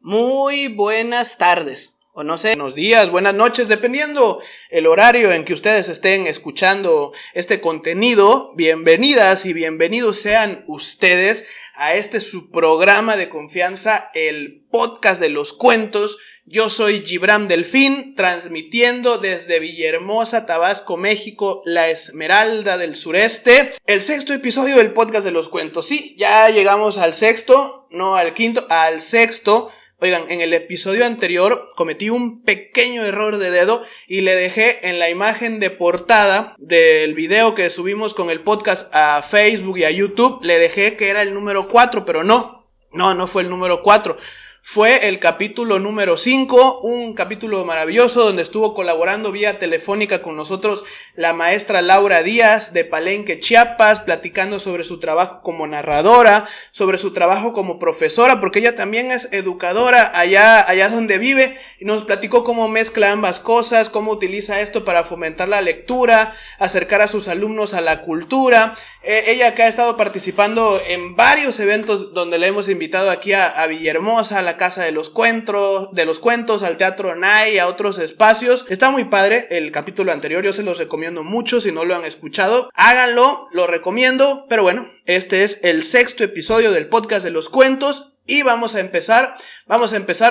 Muy buenas tardes, o no sé, buenos días, buenas noches, dependiendo el horario en que ustedes estén escuchando este contenido. Bienvenidas y bienvenidos sean ustedes a su programa de confianza, el podcast de los cuentos. Yo soy Gibran Delfín, transmitiendo desde Villahermosa, Tabasco, México, la Esmeralda del Sureste. El sexto episodio del podcast de los cuentos. Sí, ya llegamos al sexto, no al quinto, al sexto. Oigan, en el episodio anterior cometí un pequeño error de dedo y le dejé en la imagen de portada del video que subimos con el podcast a Facebook y a YouTube, le dejé que era el número 4, pero no fue el número 4. Fue el capítulo número 5, un capítulo maravilloso donde estuvo colaborando vía telefónica con nosotros la maestra Laura Díaz de Palenque, Chiapas, platicando sobre su trabajo como narradora, sobre su trabajo como profesora, porque ella también es educadora allá donde vive, y nos platicó cómo mezcla ambas cosas, cómo utiliza esto para fomentar la lectura, acercar a sus alumnos a la cultura. Ella que ha estado participando en varios eventos donde le hemos invitado aquí a Villahermosa, a la Casa de los Cuentos, al Teatro Nay, a otros espacios. Está muy padre el capítulo anterior, yo se los recomiendo mucho si no lo han escuchado. Háganlo, lo recomiendo, pero bueno, este es el sexto episodio del podcast de los cuentos y vamos a empezar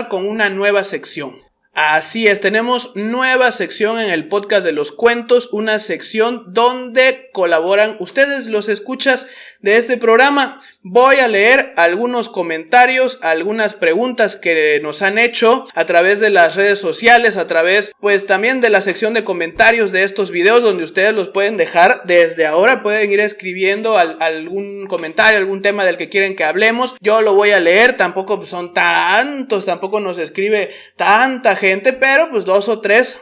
con una nueva sección. Así es, tenemos nueva sección en el podcast de los cuentos, una sección donde colaboran ustedes, los escuchas de este programa. Voy a leer algunos comentarios, algunas preguntas que nos han hecho a través de las redes sociales, a través pues también de la sección de comentarios de estos videos, donde ustedes los pueden dejar desde ahora, pueden ir escribiendo algún comentario, algún tema del que quieren que hablemos. Yo lo voy a leer, tampoco son tantos, tampoco nos escribe tanta gente, pero pues 2 o 3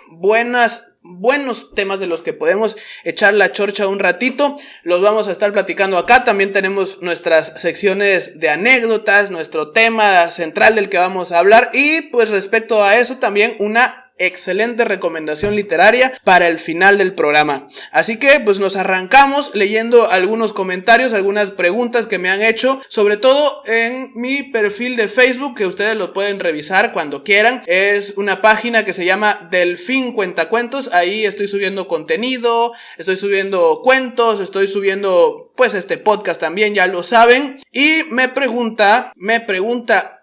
buenos temas de los que podemos echar la chorcha un ratito, los vamos a estar platicando acá. También tenemos nuestras secciones de anécdotas, nuestro tema central del que vamos a hablar, y pues respecto a eso también una excelente recomendación literaria para el final del programa. Así que pues nos arrancamos leyendo algunos comentarios, algunas preguntas que me han hecho, sobre todo en mi perfil de Facebook, que ustedes lo pueden revisar cuando quieran. Es una página que se llama Delfín Cuentacuentos. Ahí estoy subiendo contenido, estoy subiendo cuentos, estoy subiendo pues este podcast también, ya lo saben. Y me pregunta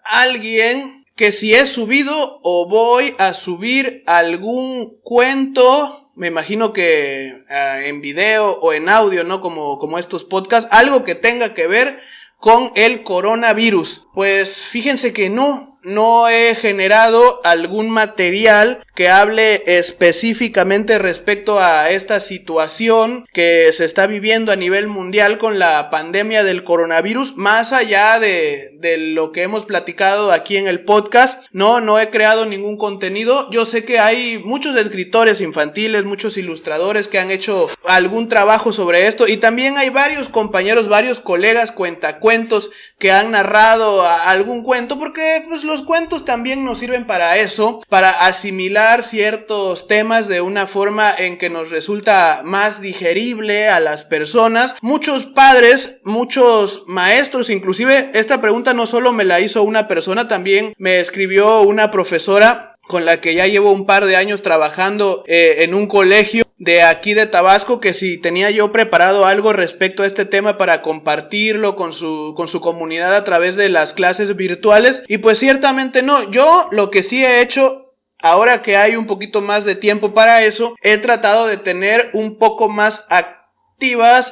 alguien que si he subido o voy a subir algún cuento, me imagino que en video o en audio, ¿no? Como estos podcasts, algo que tenga que ver con el coronavirus. Pues fíjense que no he generado algún material que hable específicamente respecto a esta situación que se está viviendo a nivel mundial con la pandemia del coronavirus, más allá de lo que hemos platicado aquí en el podcast. No he creado ningún contenido. Yo sé que hay muchos escritores infantiles, muchos ilustradores que han hecho algún trabajo sobre esto, y también hay varios compañeros, varios colegas cuentacuentos que han narrado algún cuento, porque pues los cuentos también nos sirven para eso, para asimilar ciertos temas de una forma en que nos resulta más digerible a las personas. Muchos padres, muchos maestros, inclusive esta pregunta no solo me la hizo una persona, también me escribió una profesora con la que ya llevo un par de años trabajando en un colegio de aquí de Tabasco, que si tenía yo preparado algo respecto a este tema para compartirlo con su comunidad a través de las clases virtuales, y pues ciertamente no. Yo lo que sí he hecho, ahora que hay un poquito más de tiempo para eso, he tratado de tener un poco más activas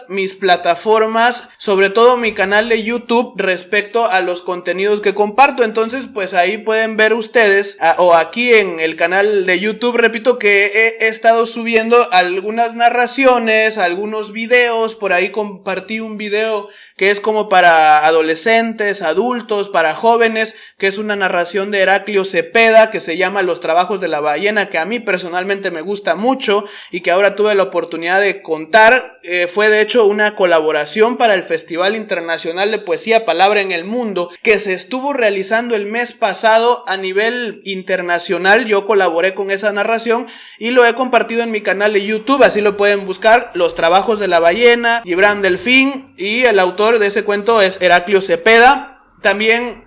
mis plataformas, sobre todo mi canal de YouTube, respecto a los contenidos que comparto. Entonces pues ahí pueden ver ustedes, o aquí en el canal de YouTube, repito que he estado subiendo algunas narraciones, algunos videos. Por ahí compartí un video que es como para adolescentes, adultos, para jóvenes, que es una narración de Heraclio Cepeda que se llama Los trabajos de la ballena, que a mí personalmente me gusta mucho y que ahora tuve la oportunidad de contar. Fue de hecho una colaboración para el Festival Internacional de Poesía Palabra en el Mundo, que se estuvo realizando el mes pasado a nivel internacional. Yo colaboré con esa narración y lo he compartido en mi canal de YouTube, así lo pueden buscar: Los trabajos de la ballena, Gibran Delfín, y el autor de ese cuento es Heraclio Cepeda. También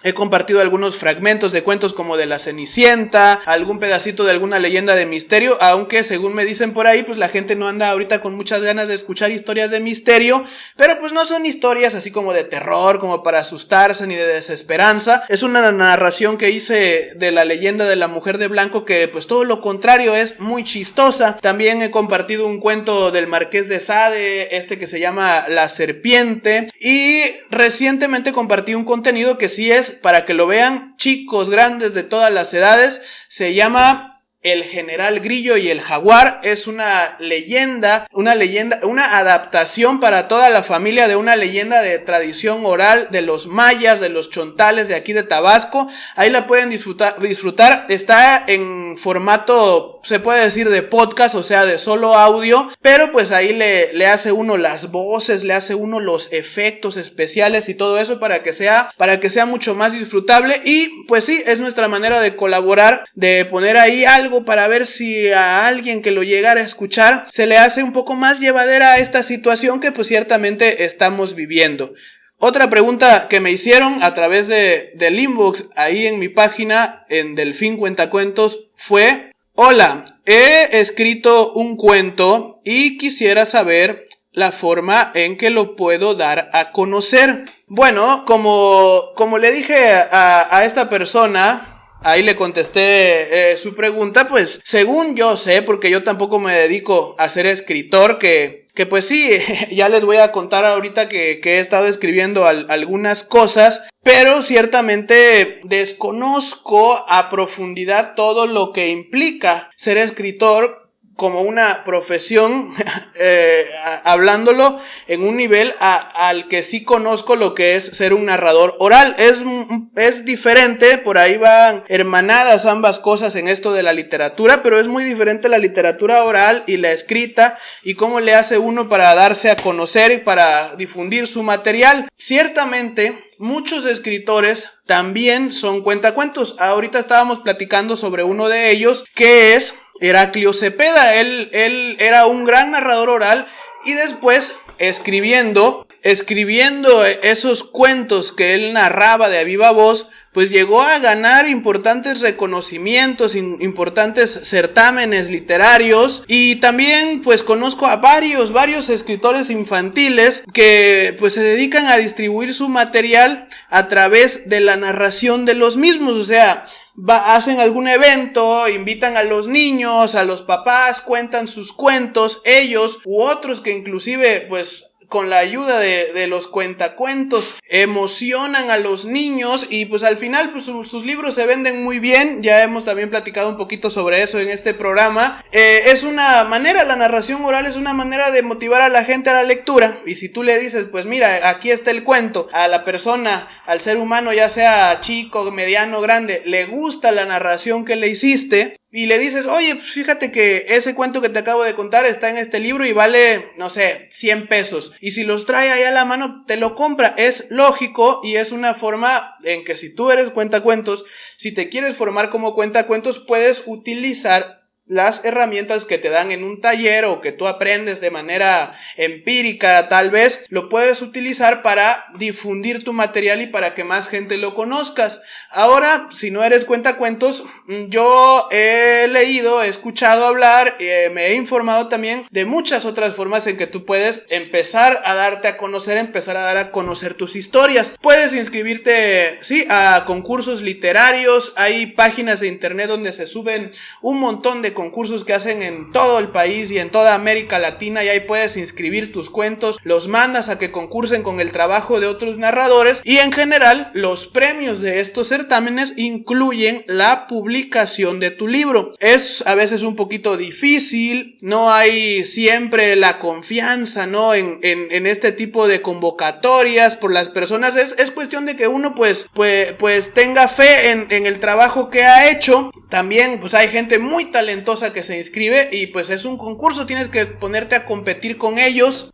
He compartido algunos fragmentos de cuentos como de la Cenicienta, algún pedacito de alguna leyenda de misterio, aunque según me dicen por ahí, pues la gente no anda ahorita con muchas ganas de escuchar historias de misterio, pero pues no son historias así como de terror, como para asustarse ni de desesperanza. Es una narración que hice de la leyenda de la mujer de blanco que pues todo lo contrario, es muy chistosa. También he compartido un cuento del Marqués de Sade, que se llama La Serpiente, y recientemente compartí un contenido que sí es para que lo vean chicos, grandes, de todas las edades. Se llama El General Grillo y el Jaguar. Es una leyenda, una adaptación para toda la familia de una leyenda de tradición oral de los mayas, de los chontales de aquí de Tabasco. Ahí la pueden disfrutar. Está en formato, se puede decir, de podcast, o sea, de solo audio, pero pues ahí le hace uno las voces, le hace uno los efectos especiales y todo eso para que sea mucho más disfrutable. Y pues sí, es nuestra manera de colaborar, de poner ahí algo para ver si a alguien que lo llegara a escuchar se le hace un poco más llevadera esta situación que pues ciertamente estamos viviendo. Otra pregunta que me hicieron a través del inbox ahí en mi página en Delfín Cuentacuentos fue: hola, he escrito un cuento y quisiera saber la forma en que lo puedo dar a conocer. Bueno, como le dije a esta persona, ahí le contesté su pregunta, pues según yo sé, porque yo tampoco me dedico a ser escritor, que pues sí, ya les voy a contar ahorita que he estado escribiendo algunas cosas, pero ciertamente desconozco a profundidad todo lo que implica ser escritor como una profesión, hablándolo en un nivel al que sí conozco lo que es ser un narrador oral. Es diferente, por ahí van hermanadas ambas cosas en esto de la literatura, pero es muy diferente la literatura oral y la escrita, y cómo le hace uno para darse a conocer y para difundir su material. Ciertamente, muchos escritores también son cuentacuentos. Ahorita estábamos platicando sobre uno de ellos, que es Heraclio Cepeda. Él era un gran narrador oral y después escribiendo esos cuentos que él narraba de a viva voz, pues llegó a ganar importantes reconocimientos, importantes certámenes literarios. Y también pues conozco a varios escritores infantiles que pues se dedican a distribuir su material a través de la narración de los mismos. O sea, hacen algún evento, invitan a los niños, a los papás, cuentan sus cuentos, ellos u otros que inclusive pues con la ayuda de los cuentacuentos emocionan a los niños, y pues al final pues sus libros se venden muy bien. Ya hemos también platicado un poquito sobre eso en este programa. Es una manera, la narración oral es una manera de motivar a la gente a la lectura. Y si tú le dices, pues mira, aquí está el cuento, a la persona, al ser humano, ya sea chico, mediano, grande, le gusta la narración que le hiciste, y le dices, oye, pues fíjate que ese cuento que te acabo de contar está en este libro y vale, no sé, 100 pesos. Y si los trae ahí a la mano, te lo compra. Es lógico y es una forma en que si tú eres cuentacuentos, si te quieres formar como cuentacuentos, puedes utilizar las herramientas que te dan en un taller o que tú aprendes de manera empírica, tal vez lo puedes utilizar para difundir tu material y para que más gente lo conozcas. Ahora, si no eres cuentacuentos, yo he leído, he escuchado hablar, me he informado también de muchas otras formas en que tú puedes empezar a darte a conocer, empezar a dar a conocer tus historias. Puedes inscribirte, sí, a concursos literarios. Hay páginas de internet donde se suben un montón de concursos que hacen en todo el país y en toda América Latina, y ahí puedes inscribir tus cuentos, los mandas a que concursen con el trabajo de otros narradores, y en general los premios de estos certámenes incluyen la publicación de tu libro. Es a veces un poquito difícil, no hay siempre la confianza, ¿no? en este tipo de convocatorias por las personas. Es cuestión de que uno pues tenga fe en el trabajo que ha hecho. También pues hay gente muy talentosa talentosa que se inscribe y pues es un concurso, tienes que ponerte a competir con ellos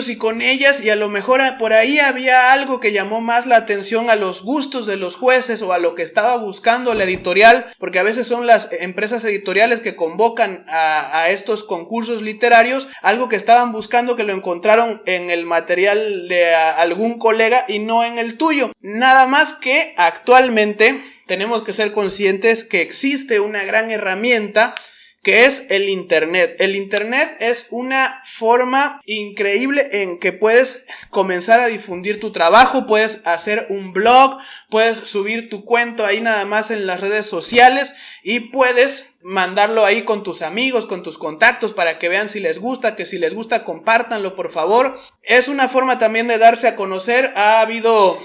y con ellas, y a lo mejor por ahí había algo que llamó más la atención a los gustos de los jueces o a lo que estaba buscando la editorial, porque a veces son las empresas editoriales que convocan a estos concursos literarios, algo que estaban buscando que lo encontraron en el material de algún colega y no en el tuyo. Nada más que actualmente tenemos que ser conscientes que existe una gran herramienta que es el internet. El internet es una forma increíble en que puedes comenzar a difundir tu trabajo, puedes hacer un blog, puedes subir tu cuento ahí nada más en las redes sociales y puedes mandarlo ahí con tus amigos, con tus contactos para que vean si les gusta, que si les gusta compártanlo por favor. Es una forma también de darse a conocer. Ha habido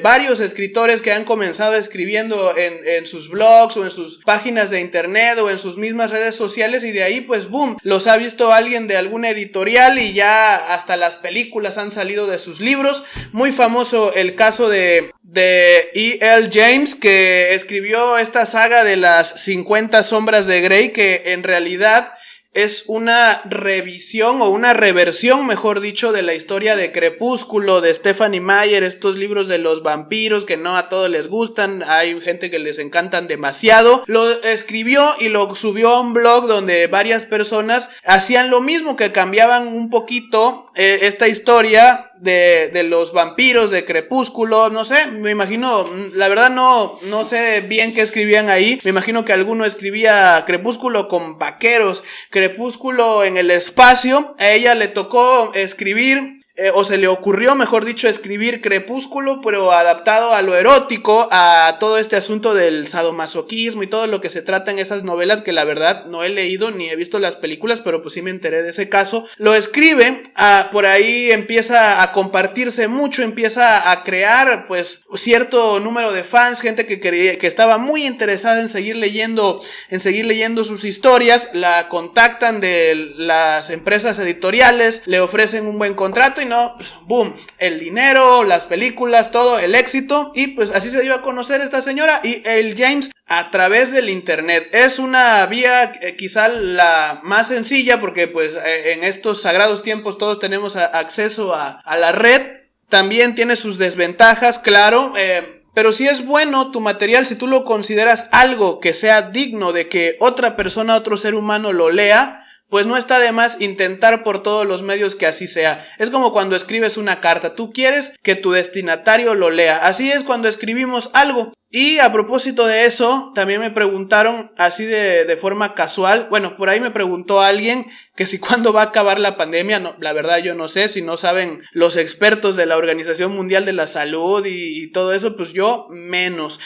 varios escritores que han comenzado escribiendo en sus blogs o en sus páginas de internet o en sus mismas redes sociales y de ahí pues boom, los ha visto alguien de alguna editorial y ya hasta las películas han salido de sus libros. Muy famoso el caso de E.L. James, que escribió esta saga de las 50 sombras de Grey, que en realidad es una revisión o una reversión, mejor dicho, de la historia de Crepúsculo, de Stephenie Meyer, estos libros de los vampiros que no a todos les gustan, hay gente que les encantan demasiado. Lo escribió y lo subió a un blog donde varias personas hacían lo mismo, que cambiaban un poquito esta historia de los vampiros de Crepúsculo, no sé, me imagino, la verdad no sé bien qué escribían ahí, me imagino que alguno escribía Crepúsculo con vaqueros, Crepúsculo en el espacio. A ella le tocó escribir, o se le ocurrió, mejor dicho, escribir Crepúsculo, pero adaptado a lo erótico, a todo este asunto del sadomasoquismo y todo lo que se trata en esas novelas, que la verdad no he leído ni he visto las películas, pero pues sí me enteré de ese caso. Lo escribe, por ahí empieza a compartirse mucho, empieza a crear pues cierto número de fans, gente que estaba muy interesada en seguir leyendo sus historias. La contactan de las empresas editoriales, le ofrecen un buen contrato y no, pues, boom, el dinero, las películas, todo, el éxito, y pues así se dio a conocer esta señora E.L. James a través del internet. Es una vía quizá la más sencilla porque pues en estos sagrados tiempos todos tenemos acceso a la red. También tiene sus desventajas, claro, pero si es bueno tu material, si tú lo consideras algo que sea digno de que otra persona, otro ser humano lo lea, pues no está de más intentar por todos los medios que así sea. Es como cuando escribes una carta, tú quieres que tu destinatario lo lea. Así es cuando escribimos algo. Y a propósito de eso, también me preguntaron así de forma casual, bueno, por ahí me preguntó alguien que si cuándo va a acabar la pandemia. No, la verdad yo no sé, si no saben los expertos de la Organización Mundial de la Salud y todo eso, pues yo menos.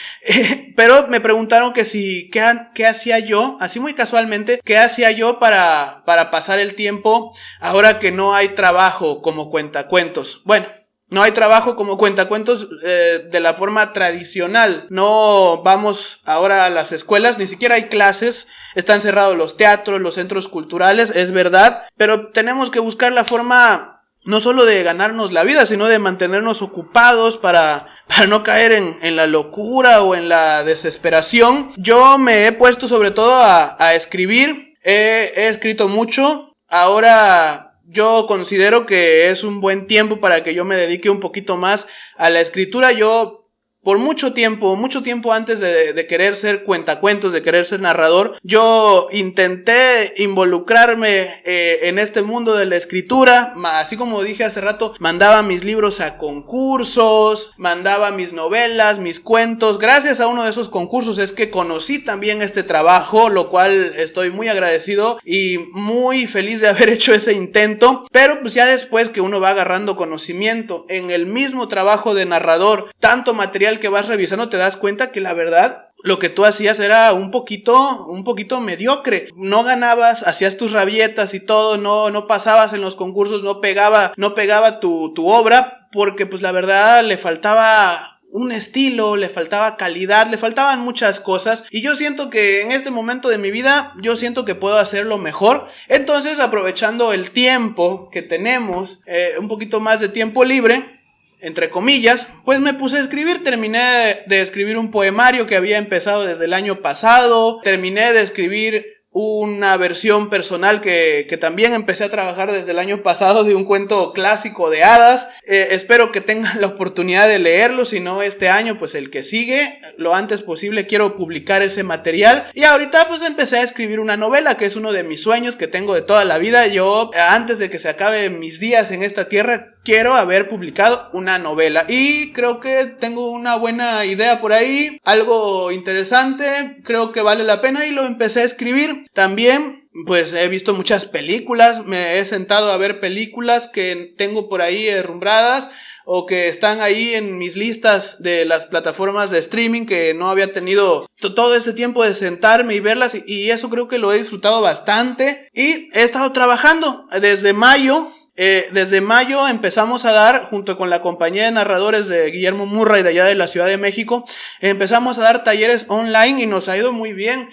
Pero me preguntaron que si, ¿qué hacía yo? Así muy casualmente, ¿qué hacía yo para pasar el tiempo ahora que no hay trabajo como cuentacuentos? Bueno, no hay trabajo como cuentacuentos de la forma tradicional. No vamos ahora a las escuelas, ni siquiera hay clases. Están cerrados los teatros, los centros culturales, es verdad. Pero tenemos que buscar la forma no solo de ganarnos la vida, sino de mantenernos ocupados para no caer en la locura o en la desesperación. Yo me he puesto sobre todo a escribir. He escrito mucho. Ahora yo considero que es un buen tiempo para que yo me dedique un poquito más a la escritura. Yo por mucho tiempo antes de querer ser cuentacuentos, de querer ser narrador, yo intenté involucrarme en este mundo de la escritura. Así como dije hace rato, mandaba mis libros a concursos, mandaba mis novelas, mis cuentos. Gracias a uno de esos concursos es que conocí también este trabajo, lo cual estoy muy agradecido y muy feliz de haber hecho ese intento. Pero pues ya después que uno va agarrando conocimiento en el mismo trabajo de narrador, tanto material que vas revisando, te das cuenta que la verdad lo que tú hacías era un poquito mediocre. No ganabas, hacías tus rabietas y todo, no pasabas en los concursos, no pegaba tu obra, porque pues la verdad le faltaba un estilo, le faltaba calidad, le faltaban muchas cosas, y yo siento que en este momento de mi vida, yo siento que puedo hacerlo mejor. Entonces, aprovechando el tiempo que tenemos, un poquito más de tiempo libre, entre comillas, pues me puse a escribir. Terminé de escribir un poemario que había empezado desde el año pasado. Terminé de escribir una versión personal que también empecé a trabajar desde el año pasado de un cuento clásico de hadas. Espero que tengan la oportunidad de leerlo, si no este año, pues el que sigue, lo antes posible quiero publicar ese material. Y ahorita pues empecé a escribir una novela, que es uno de mis sueños que tengo de toda la vida. Yo, antes de que se acaben mis días en esta tierra, quiero haber publicado una novela. Y creo que tengo una buena idea por ahí, algo interesante, creo que vale la pena y lo empecé a escribir. También pues he visto muchas películas, me he sentado a ver películas que tengo por ahí herrumbradas o que están ahí en mis listas de las plataformas de streaming que no había tenido todo este tiempo de sentarme y verlas, y eso creo que lo he disfrutado bastante. Y he estado trabajando desde mayo. Desde mayo empezamos a dar, junto con la compañía de narradores de Guillermo Murray de allá de la Ciudad de México, empezamos a dar talleres online y nos ha ido muy bien.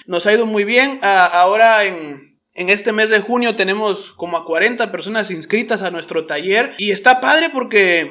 Ahora en este mes de junio tenemos como a 40 personas inscritas a nuestro taller y está padre porque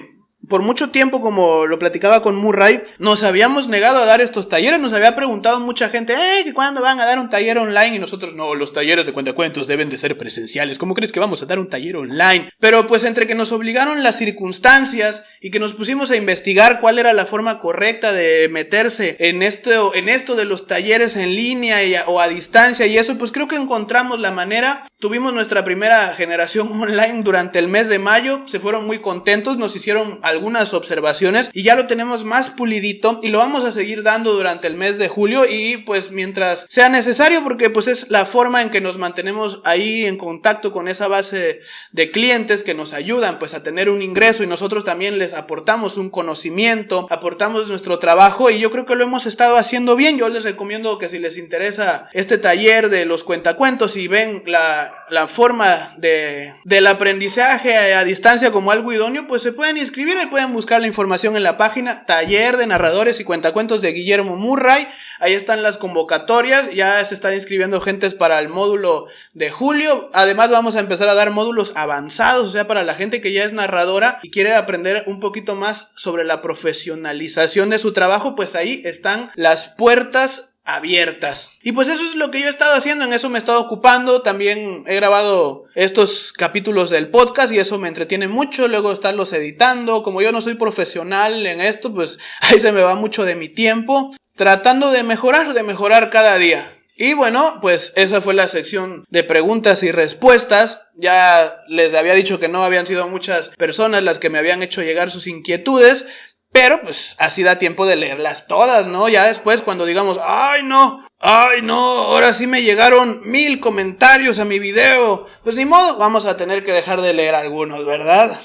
por mucho tiempo, como lo platicaba con Murray, nos habíamos negado a dar estos talleres. Nos había preguntado mucha gente, ¿que cuándo van a dar un taller online? Y nosotros, no, los talleres de cuentacuentos deben de ser presenciales. ¿Cómo crees que vamos a dar un taller online? Pero pues entre que nos obligaron las circunstancias y que nos pusimos a investigar cuál era la forma correcta de meterse en esto de los talleres en línea o a distancia y eso, pues creo que encontramos la manera. Tuvimos nuestra primera generación online durante el mes de mayo, se fueron muy contentos, nos hicieron algunas observaciones y ya lo tenemos más pulidito y lo vamos a seguir dando durante el mes de julio y pues mientras sea necesario, porque pues es la forma en que nos mantenemos ahí en contacto con esa base de clientes que nos ayudan pues a tener un ingreso y nosotros también les aportamos un conocimiento, aportamos nuestro trabajo y yo creo que lo hemos estado haciendo bien. Yo les recomiendo que si les interesa este taller de los cuentacuentos y ven la forma del aprendizaje a distancia como algo idóneo, pues se pueden inscribir y pueden buscar la información en la página Taller de Narradores y Cuentacuentos de Guillermo Murray. Ahí están las convocatorias, ya se están inscribiendo gentes para el módulo de julio. Además vamos a empezar a dar módulos avanzados, o sea, para la gente que ya es narradora y quiere aprender un poquito más sobre la profesionalización de su trabajo, pues ahí están las puertas abiertas. Y pues eso es lo que yo he estado haciendo, en eso me he estado ocupando. También he grabado estos capítulos del podcast y eso me entretiene mucho, luego estarlos editando. Como yo no soy profesional en esto, pues ahí se me va mucho de mi tiempo tratando de mejorar cada día. Y bueno, pues esa fue la sección de preguntas y respuestas. Ya les había dicho que no habían sido muchas personas las que me habían hecho llegar sus inquietudes, pero pues así da tiempo de leerlas todas, ¿no? Ya después cuando digamos, ¡ay no! Ahora sí me llegaron 1000 comentarios a mi video. Pues ni modo, vamos a tener que dejar de leer algunos, ¿verdad?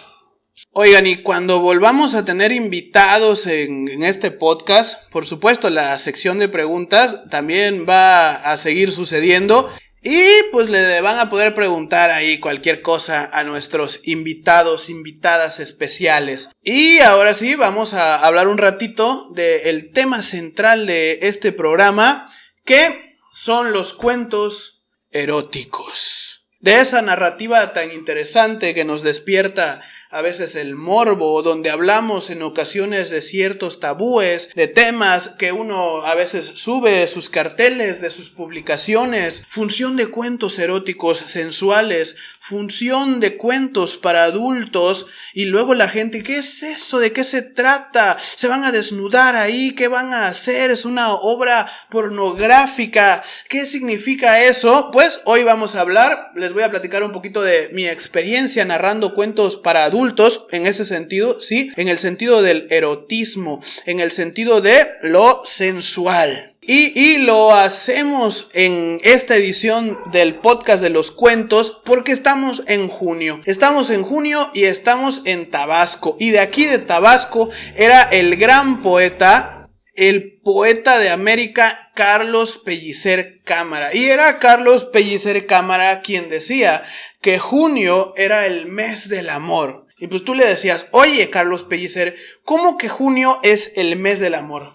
Oigan, y cuando volvamos a tener invitados en este podcast, por supuesto la sección de preguntas también va a seguir sucediendo. Y pues le van a poder preguntar ahí cualquier cosa a nuestros invitadas especiales. Y ahora sí, vamos a hablar un ratito del tema central de este programa, que son los cuentos eróticos. De esa narrativa tan interesante que nos despierta a veces el morbo, donde hablamos en ocasiones de ciertos tabúes, de temas que uno a veces sube sus carteles de sus publicaciones, función de cuentos eróticos sensuales, función de cuentos para adultos, y luego la gente, ¿qué es eso? ¿De qué se trata? ¿Se van a desnudar ahí? ¿Qué van a hacer? ¿Es una obra pornográfica? ¿Qué significa eso? Pues hoy vamos a hablar, les voy a platicar un poquito de mi experiencia narrando cuentos para adultos, en ese sentido, sí, en el sentido del erotismo, en el sentido de lo sensual. Y lo hacemos en esta edición del podcast de los cuentos porque estamos en junio. Estamos en junio y estamos en Tabasco. Y de aquí de Tabasco era el gran poeta, el poeta de América, Carlos Pellicer Cámara. Y era Carlos Pellicer Cámara quien decía que junio era el mes del amor. Y pues tú le decías, oye Carlos Pellicer, ¿cómo que junio es el mes del amor?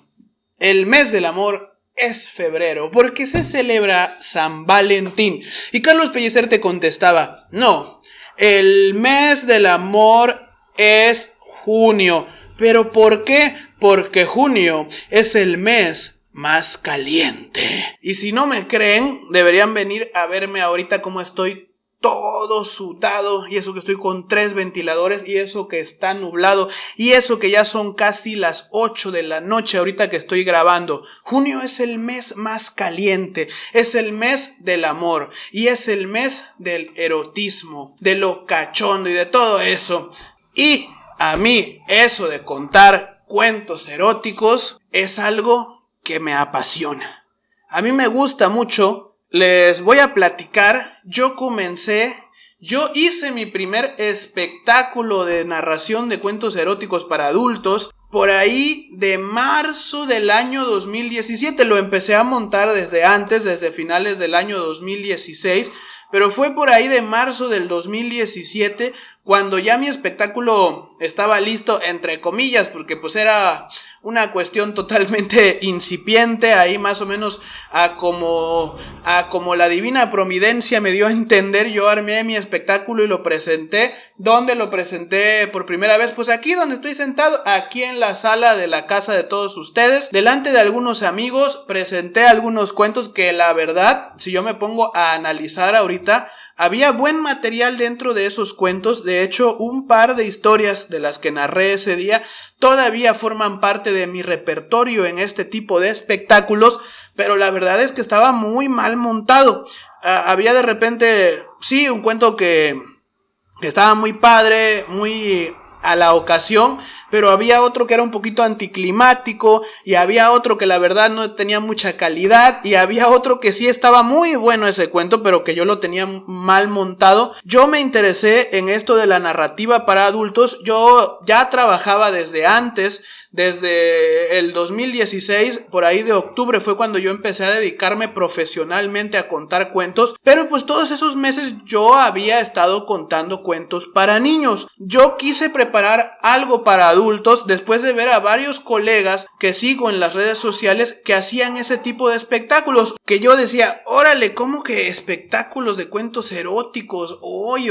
El mes del amor es febrero, porque se celebra San Valentín. Y Carlos Pellicer te contestaba, no, el mes del amor es junio. ¿Pero por qué? Porque junio es el mes más caliente. Y si no me creen, deberían venir a verme ahorita cómo estoy todo sudado, y eso que estoy con 3 ventiladores, y eso que está nublado, y eso que ya son casi las 8 de la noche ahorita que estoy grabando. Junio es el mes más caliente, es el mes del amor, y es el mes del erotismo, de lo cachondo y de todo eso. Y a mí eso de contar cuentos eróticos es algo que me apasiona. A mí me gusta mucho. Les voy a platicar. Yo hice mi primer espectáculo de narración de cuentos eróticos para adultos por ahí de marzo del año 2017. Lo empecé a montar desde antes, desde finales del año 2016, pero fue por ahí de marzo del 2017 cuando ya mi espectáculo estaba listo, entre comillas, porque pues era una cuestión totalmente incipiente, ahí más o menos a como la divina providencia me dio a entender. Yo armé mi espectáculo y lo presenté. ¿Dónde lo presenté por primera vez? Pues aquí donde estoy sentado, aquí en la sala de la casa de todos ustedes, delante de algunos amigos. Presenté algunos cuentos que la verdad, si yo me pongo a analizar ahorita, había buen material dentro de esos cuentos. De hecho, un par de historias de las que narré ese día todavía forman parte de mi repertorio en este tipo de espectáculos, pero la verdad es que estaba muy mal montado. Había de repente, sí, un cuento que estaba muy padre, muy a la ocasión, pero había otro que era un poquito anticlimático, y había otro que la verdad no tenía mucha calidad, y había otro que sí estaba muy bueno ese cuento, pero que yo lo tenía mal montado. Yo me interesé en esto de la narrativa para adultos. Yo ya trabajaba desde antes. Desde el 2016, por ahí de octubre, fue cuando yo empecé a dedicarme profesionalmente a contar cuentos. Pero pues todos esos meses yo había estado contando cuentos para niños. Yo quise preparar algo para adultos después de ver a varios colegas que sigo en las redes sociales que hacían ese tipo de espectáculos. Que yo decía, órale, ¿cómo que espectáculos de cuentos eróticos? Oye,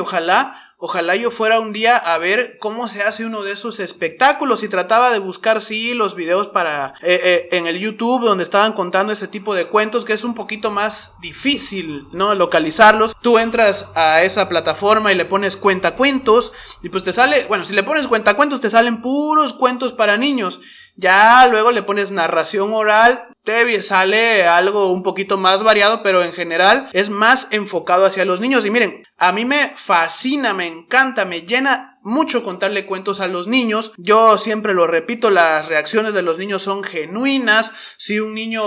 Ojalá yo fuera un día a ver cómo se hace uno de esos espectáculos, y trataba de buscar, sí, los videos en el YouTube donde estaban contando ese tipo de cuentos, que es un poquito más difícil, ¿no?, localizarlos. Tú entras a esa plataforma y le pones cuentacuentos, y pues te sale, bueno, si le pones cuentacuentos te salen puros cuentos para niños. Ya luego le pones narración oral, te sale algo un poquito más variado, pero en general es más enfocado hacia los niños. Y miren, a mí me fascina, me encanta, me llena mucho contarle cuentos a los niños. Yo siempre lo repito, las reacciones de los niños son genuinas. Si un niño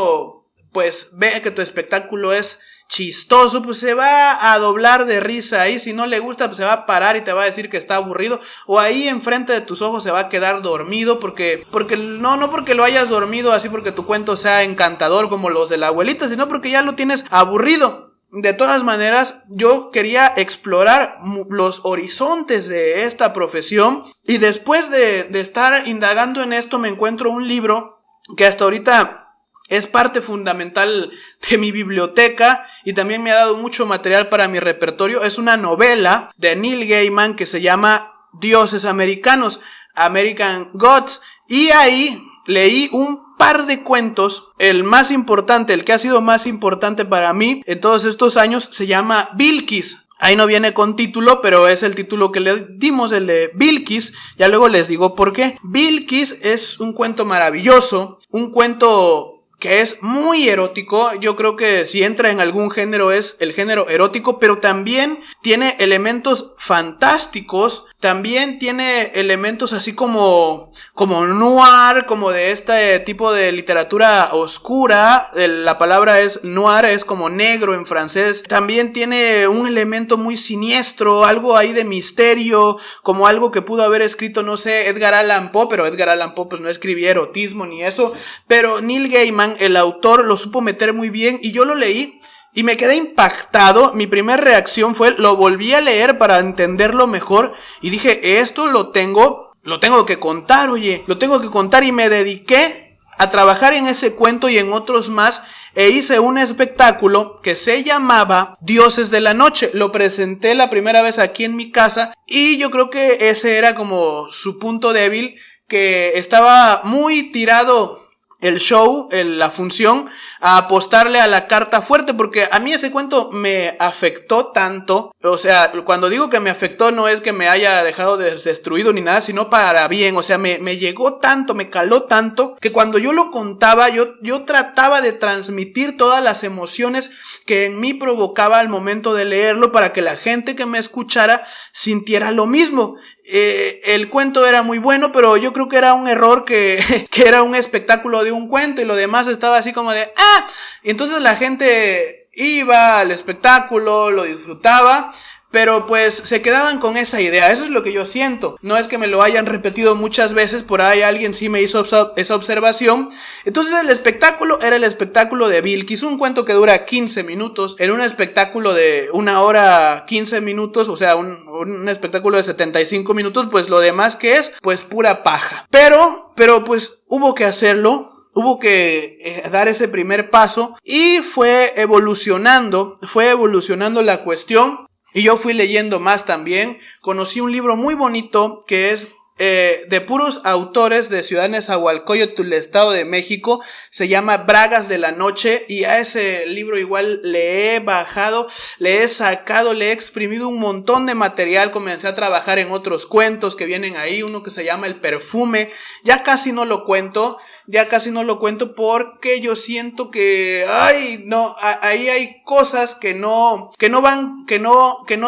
pues ve que tu espectáculo es chistoso, pues se va a doblar de risa ahí. Si no le gusta, pues se va a parar y te va a decir que está aburrido, o ahí enfrente de tus ojos se va a quedar dormido, porque no porque lo hayas dormido así porque tu cuento sea encantador como los de la abuelita, sino porque ya lo tienes aburrido. De todas maneras, yo quería explorar los horizontes de esta profesión, y después de estar indagando en esto, me encuentro un libro que hasta ahorita es parte fundamental de mi biblioteca y también me ha dado mucho material para mi repertorio. Es una novela de Neil Gaiman que se llama Dioses Americanos, American Gods, y ahí leí un par de cuentos. El más importante, el que ha sido más importante para mí en todos estos años, se llama Bilquis. Ahí no viene con título, pero es el título que le dimos, el de Bilquis. Ya luego les digo por qué. Bilquis es un cuento maravilloso, un cuento que es muy erótico. Yo creo que si entra en algún género es el género erótico, pero también tiene elementos fantásticos, también tiene elementos así como noir, como de este tipo de literatura oscura. La palabra es noir, es como negro en francés. También tiene un elemento muy siniestro, algo ahí de misterio, como algo que pudo haber escrito, no sé, Edgar Allan Poe, pero Edgar Allan Poe pues no escribía erotismo ni eso, pero Neil Gaiman, el autor, lo supo meter muy bien, y yo lo leí y me quedé impactado. Mi primera reacción fue, lo volví a leer para entenderlo mejor, y dije, esto lo tengo que contar, lo tengo que contar, y me dediqué a trabajar en ese cuento y en otros más, e hice un espectáculo que se llamaba Dioses de la Noche. Lo presenté la primera vez aquí en mi casa, y yo creo que ese era como su punto débil, que estaba muy tirado el show, la función, a apostarle a la carta fuerte, porque a mí ese cuento me afectó tanto. O sea, cuando digo que me afectó no es que me haya dejado destruido ni nada, sino para bien. O sea, me llegó tanto, me caló tanto, que cuando yo lo contaba, yo trataba de transmitir todas las emociones que en mí provocaba al momento de leerlo, para que la gente que me escuchara sintiera lo mismo. El cuento era muy bueno, pero yo creo que era un error que era un espectáculo de un cuento y lo demás estaba así como de y entonces la gente iba al espectáculo, lo disfrutaba, pero pues se quedaban con esa idea. Eso es lo que yo siento. No es que me lo hayan repetido muchas veces, por ahí alguien sí me hizo esa observación. Entonces el espectáculo era el espectáculo de Vilquis, un cuento que dura 15 minutos, en un espectáculo de 1 hora 15 minutos, o sea, un espectáculo de 75 minutos, pues lo demás que es, pues pura paja. Pero pues hubo que hacerlo. Hubo que dar ese primer paso y fue evolucionando la cuestión. Y yo fui leyendo más también. Conocí un libro muy bonito que es de puros autores de Ciudad Nezahualcóyotl, el Estado de México. Se llama Bragas de la Noche, y a ese libro igual le he bajado, le he sacado, le he exprimido un montón de material. Comencé a trabajar en otros cuentos que vienen ahí, uno que se llama El Perfume. Ya casi no lo cuento porque yo siento que ahí hay cosas que no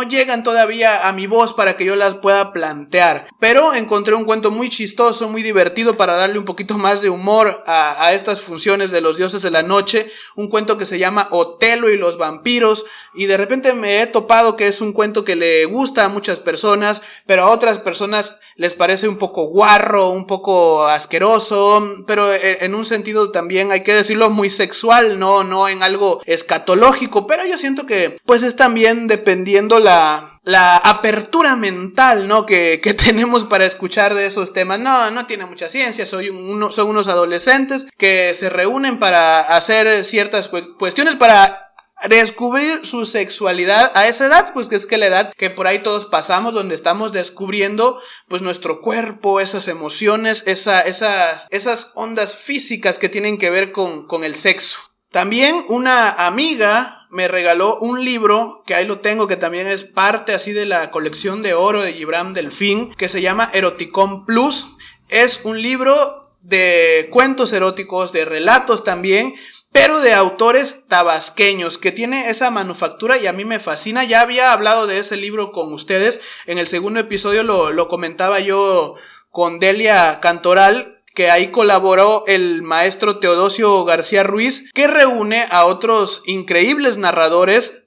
llegan todavía a mi voz para que yo las pueda plantear. Pero encontré un cuento muy chistoso, muy divertido, para darle un poquito más de humor a estas funciones de los dioses de la noche. Un cuento que se llama Otelo y los vampiros, y de repente me he topado que es un cuento que le gusta a muchas personas, pero a otras personas les parece un poco guarro, un poco asqueroso, pero en un sentido también, hay que decirlo, muy sexual, no en algo escatológico. Pero yo siento que pues es también dependiendo la apertura mental, ¿no? que tenemos para escuchar de esos temas. No tiene mucha ciencia, son unos adolescentes que se reúnen para hacer ciertas cuestiones, para descubrir su sexualidad a esa edad, pues que es que la edad que por ahí todos pasamos, donde estamos descubriendo pues nuestro cuerpo, esas emociones, esas ondas físicas que tienen que ver con el sexo. También una amiga me regaló un libro, que ahí lo tengo, que también es parte así de la colección de oro de Gibran Delfín, que se llama Eroticon Plus. Es un libro de cuentos eróticos, de relatos también, pero de autores tabasqueños, que tiene esa manufactura y a mí me fascina. Ya había hablado de ese libro con ustedes, en el segundo episodio lo comentaba yo con Delia Cantoral, que ahí colaboró el maestro Teodosio García Ruiz, que reúne a otros increíbles narradores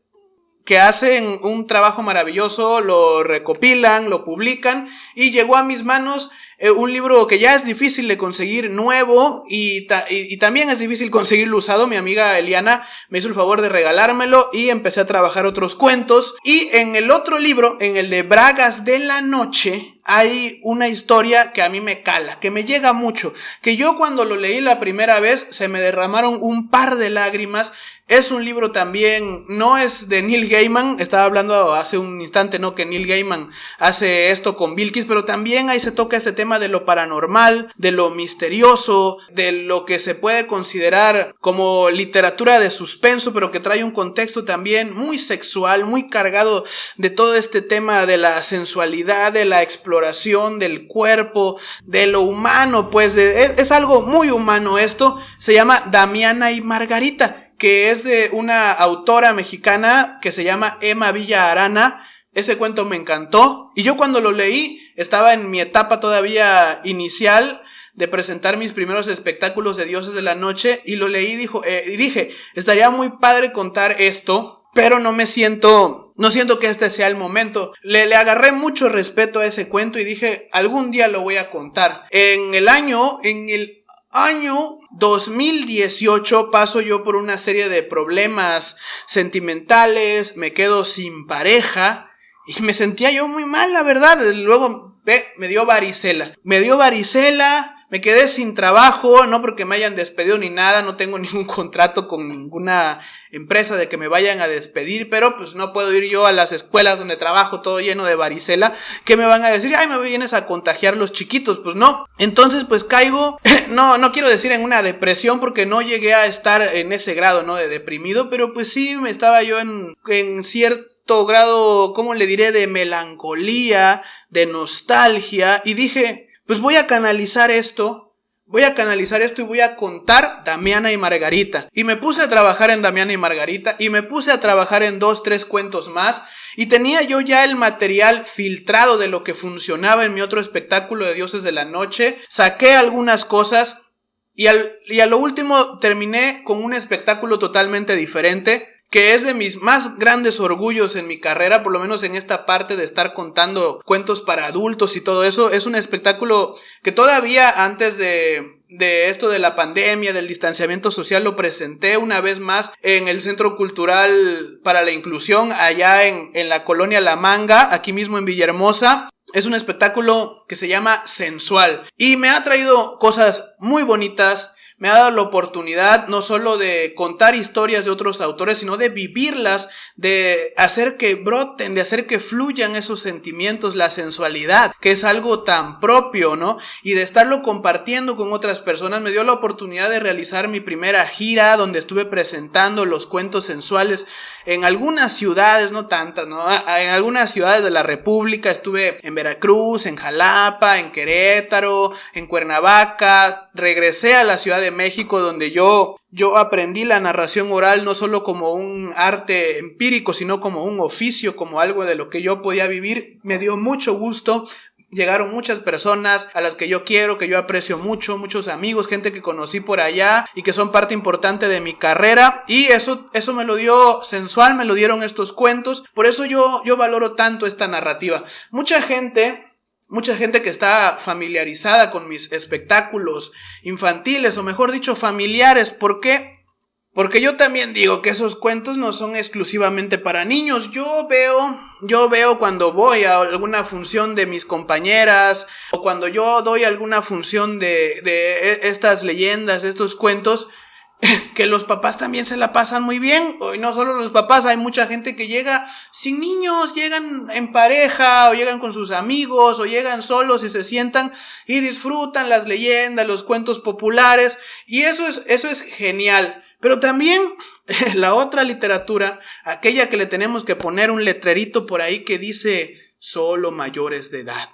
que hacen un trabajo maravilloso, lo recopilan, lo publican, y llegó a mis manos un libro que ya es difícil de conseguir nuevo, y también es difícil conseguirlo usado. Mi amiga Eliana me hizo el favor de regalármelo y empecé a trabajar otros cuentos. Y en el otro libro, en el de Bragas de la Noche, hay una historia que a mí me cala, que me llega mucho, que yo cuando lo leí la primera vez se me derramaron un par de lágrimas. Es un libro también, no es de Neil Gaiman, estaba hablando hace un instante, ¿no?, que Neil Gaiman hace esto con Vilquis, pero también ahí se toca ese tema de lo paranormal, de lo misterioso, de lo que se puede considerar como literatura de suspenso, pero que trae un contexto también muy sexual, muy cargado de todo este tema de la sensualidad, de la exploración del cuerpo, de lo humano, pues es algo muy humano esto. Se llama Damiana y Margarita, que es de una autora mexicana que se llama Emma Villa Arana. Ese cuento me encantó, y yo cuando lo leí estaba en mi etapa todavía inicial de presentar mis primeros espectáculos de dioses de la noche, y lo leí y dije, estaría muy padre contar esto, pero no siento que este sea el momento. Le agarré mucho respeto a ese cuento y dije, algún día lo voy a contar. En el año 2018 paso yo por una serie de problemas sentimentales, me quedo sin pareja y me sentía yo muy mal, la verdad. Luego me dio varicela, Me quedé sin trabajo, no porque me hayan despedido ni nada, no tengo ningún contrato con ninguna empresa de que me vayan a despedir, pero pues no puedo ir yo a las escuelas donde trabajo todo lleno de varicela, que me van a decir, ay, me vienes a contagiar los chiquitos, pues no. Entonces pues caigo, no quiero decir en una depresión porque no llegué a estar en ese grado, ¿no? De deprimido, pero pues sí me estaba yo en cierto grado, ¿cómo le diré? De melancolía, de nostalgia, y dije, pues voy a canalizar esto y voy a contar Damiana y Margarita. Y me puse a trabajar en Damiana y Margarita y me puse a trabajar en 2, 3 cuentos más. Y tenía yo ya el material filtrado de lo que funcionaba en mi otro espectáculo de Dioses de la Noche. Saqué algunas cosas y a lo último terminé con un espectáculo totalmente diferente, que es de mis más grandes orgullos en mi carrera, por lo menos en esta parte de estar contando cuentos para adultos y todo eso. Es un espectáculo que todavía antes de esto de la pandemia, del distanciamiento social, lo presenté una vez más en el Centro Cultural para la Inclusión, allá en la colonia La Manga, aquí mismo en Villahermosa. Es un espectáculo que se llama Sensual y me ha traído cosas muy bonitas. Me ha dado la oportunidad no solo de contar historias de otros autores, sino de vivirlas, de hacer que broten, de hacer que fluyan esos sentimientos, la sensualidad, que es algo tan propio, ¿no? Y de estarlo compartiendo con otras personas. Me dio la oportunidad de realizar mi primera gira, donde estuve presentando los cuentos sensuales en algunas ciudades, no tantas, ¿no? En algunas ciudades de la República. Estuve en Veracruz, en Jalapa, en Querétaro, en Cuernavaca. Regresé a la Ciudad de México, donde yo aprendí la narración oral no solo como un arte empírico, sino como un oficio, como algo de lo que yo podía vivir. Me dio mucho gusto. Llegaron muchas personas a las que yo quiero, que yo aprecio mucho, muchos amigos, gente que conocí por allá y que son parte importante de mi carrera, y eso me lo dio Sensual, me lo dieron estos cuentos. Por eso yo valoro tanto esta narrativa. Mucha gente que está familiarizada con mis espectáculos infantiles, o mejor dicho, familiares. ¿Por qué? Porque yo también digo que esos cuentos no son exclusivamente para niños. Yo veo cuando voy a alguna función de mis compañeras, o cuando yo doy alguna función de estas leyendas, de estos cuentos, que los papás también se la pasan muy bien. Y no solo los papás, hay mucha gente que llega sin niños, llegan en pareja, o llegan con sus amigos, o llegan solos y se sientan y disfrutan las leyendas, los cuentos populares, y eso es genial. Pero también la otra literatura, aquella que le tenemos que poner un letrerito por ahí que dice solo mayores de edad.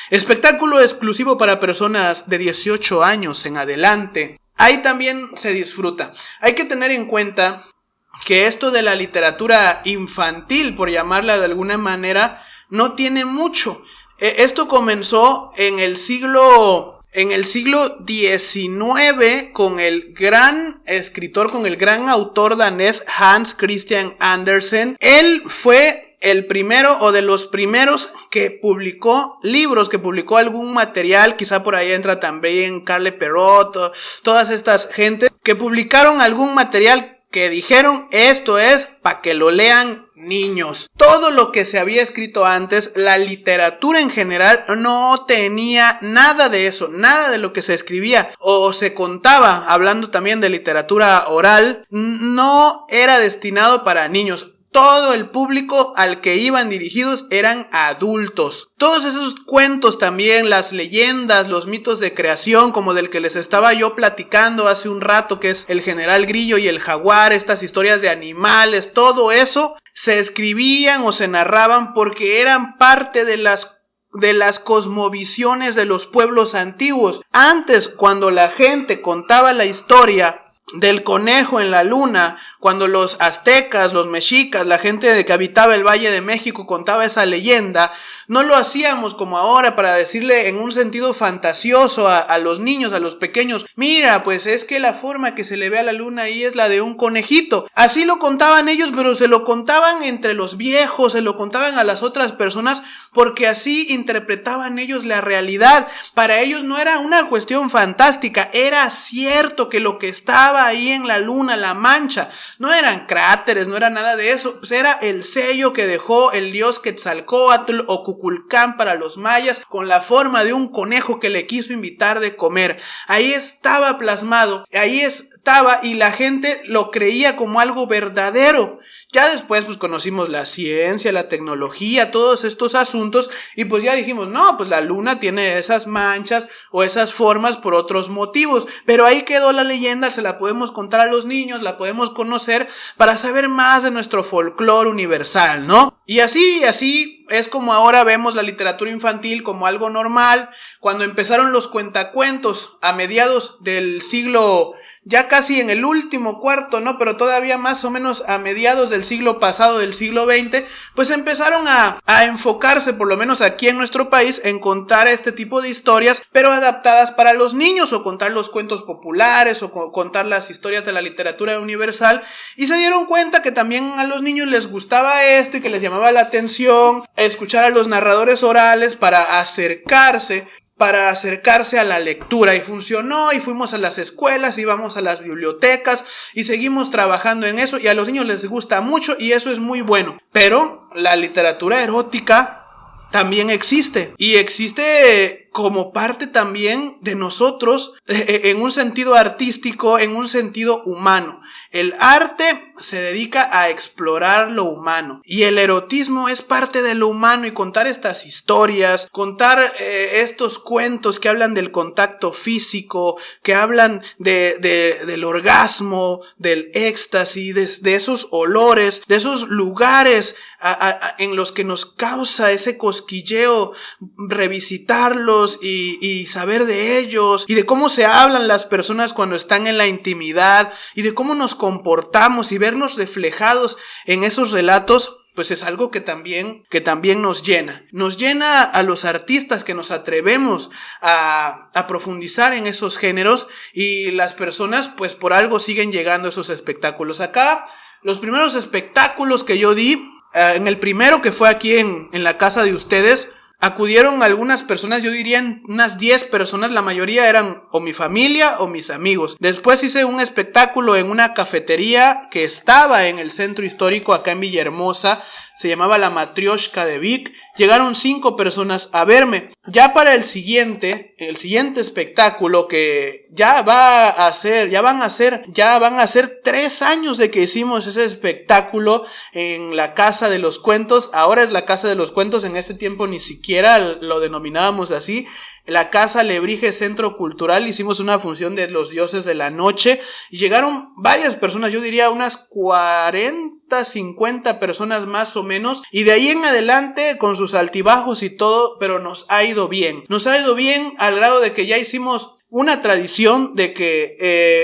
Espectáculo exclusivo para personas de 18 años en adelante. Ahí también se disfruta. Hay que tener en cuenta que esto de la literatura infantil, por llamarla de alguna manera, no tiene mucho. Esto comenzó en el siglo XIX con el gran escritor, con el gran autor danés Hans Christian Andersen. Él fue el primero o de los primeros que publicó libros, que publicó algún material. Quizá por ahí entra también Carle Perrot, todas estas gentes que publicaron algún material que dijeron, esto es para que lo lean niños. Todo lo que se había escrito antes, la literatura en general, no tenía nada de eso, nada de lo que se escribía o se contaba, hablando también de literatura oral, no era destinado para niños. Todo el público al que iban dirigidos eran adultos. Todos esos cuentos también, las leyendas, los mitos de creación, como del que les estaba yo platicando hace un rato, que es el General Grillo y el Jaguar, estas historias de animales, todo eso se escribían o se narraban porque eran parte de las cosmovisiones de los pueblos antiguos. Antes, cuando la gente contaba la historia del conejo en la luna, cuando los aztecas, los mexicas, la gente que habitaba el Valle de México contaba esa leyenda, no lo hacíamos como ahora para decirle en un sentido fantasioso a los niños, a los pequeños, mira, pues es que la forma que se le ve a la luna ahí es la de un conejito. Así lo contaban ellos, pero se lo contaban entre los viejos, se lo contaban a las otras personas, porque así interpretaban ellos la realidad. Para ellos no era una cuestión fantástica, era cierto que lo que estaba ahí en la luna, la mancha, no eran cráteres, no era nada de eso, pues era el sello que dejó el dios Quetzalcóatl o Kukulcán para los mayas, con la forma de un conejo que le quiso invitar de comer. Ahí estaba plasmado, ahí estaba, y la gente lo creía como algo verdadero. Ya después pues conocimos la ciencia, la tecnología, todos estos asuntos, y pues ya dijimos, no, pues la luna tiene esas manchas o esas formas por otros motivos, pero ahí quedó la leyenda, se la podemos contar a los niños, la podemos conocer para saber más de nuestro folclore universal, ¿no? Y así es como ahora vemos la literatura infantil como algo normal. Cuando empezaron los cuentacuentos a mediados del siglo, ya casi en el último cuarto, ¿no? Pero todavía más o menos a mediados del siglo pasado, del siglo XX, pues empezaron a enfocarse, por lo menos aquí en nuestro país, en contar este tipo de historias, pero adaptadas para los niños, o contar los cuentos populares, o contar las historias de la literatura universal, y se dieron cuenta que también a los niños les gustaba esto y que les llamaba la atención escuchar a los narradores orales para acercarse a la lectura, y funcionó, y fuimos a las escuelas, íbamos a las bibliotecas y seguimos trabajando en eso, y a los niños les gusta mucho y eso es muy bueno. Pero la literatura erótica también existe, y existe como parte también de nosotros, en un sentido artístico, en un sentido humano. El arte se dedica a explorar lo humano, y el erotismo es parte de lo humano, y contar estas historias, contar estos cuentos que hablan del contacto físico, que hablan del orgasmo, del éxtasis, de esos olores, de esos lugares en los que nos causa ese cosquilleo revisitarlos y saber de ellos, y de cómo se hablan las personas cuando están en la intimidad, y de cómo nos comportamos, y vernos reflejados en esos relatos, pues es algo que también nos llena a los artistas que nos atrevemos a profundizar en esos géneros, y las personas pues por algo siguen llegando a esos espectáculos. Acá los primeros espectáculos que yo di, en el primero, que fue aquí en la casa de ustedes, acudieron algunas personas, yo diría unas 10 personas, la mayoría eran o mi familia o mis amigos. Después hice un espectáculo en una cafetería que estaba en el centro histórico acá en Villahermosa, se llamaba La Matrioshka de Vic. Llegaron 5 personas a verme. Ya para el siguiente espectáculo, que ya van a ser 3 años de que hicimos ese espectáculo en la Casa de los Cuentos. Ahora es la Casa de los Cuentos, en ese tiempo ni siquiera lo denominábamos así. La Casa Lebrige Centro Cultural, hicimos una función de Los Dioses de la Noche, y llegaron varias personas, yo diría unas 40, 50 personas más o menos, y de ahí en adelante con sus altibajos y todo, pero nos ha ido bien al grado de que ya hicimos una tradición de que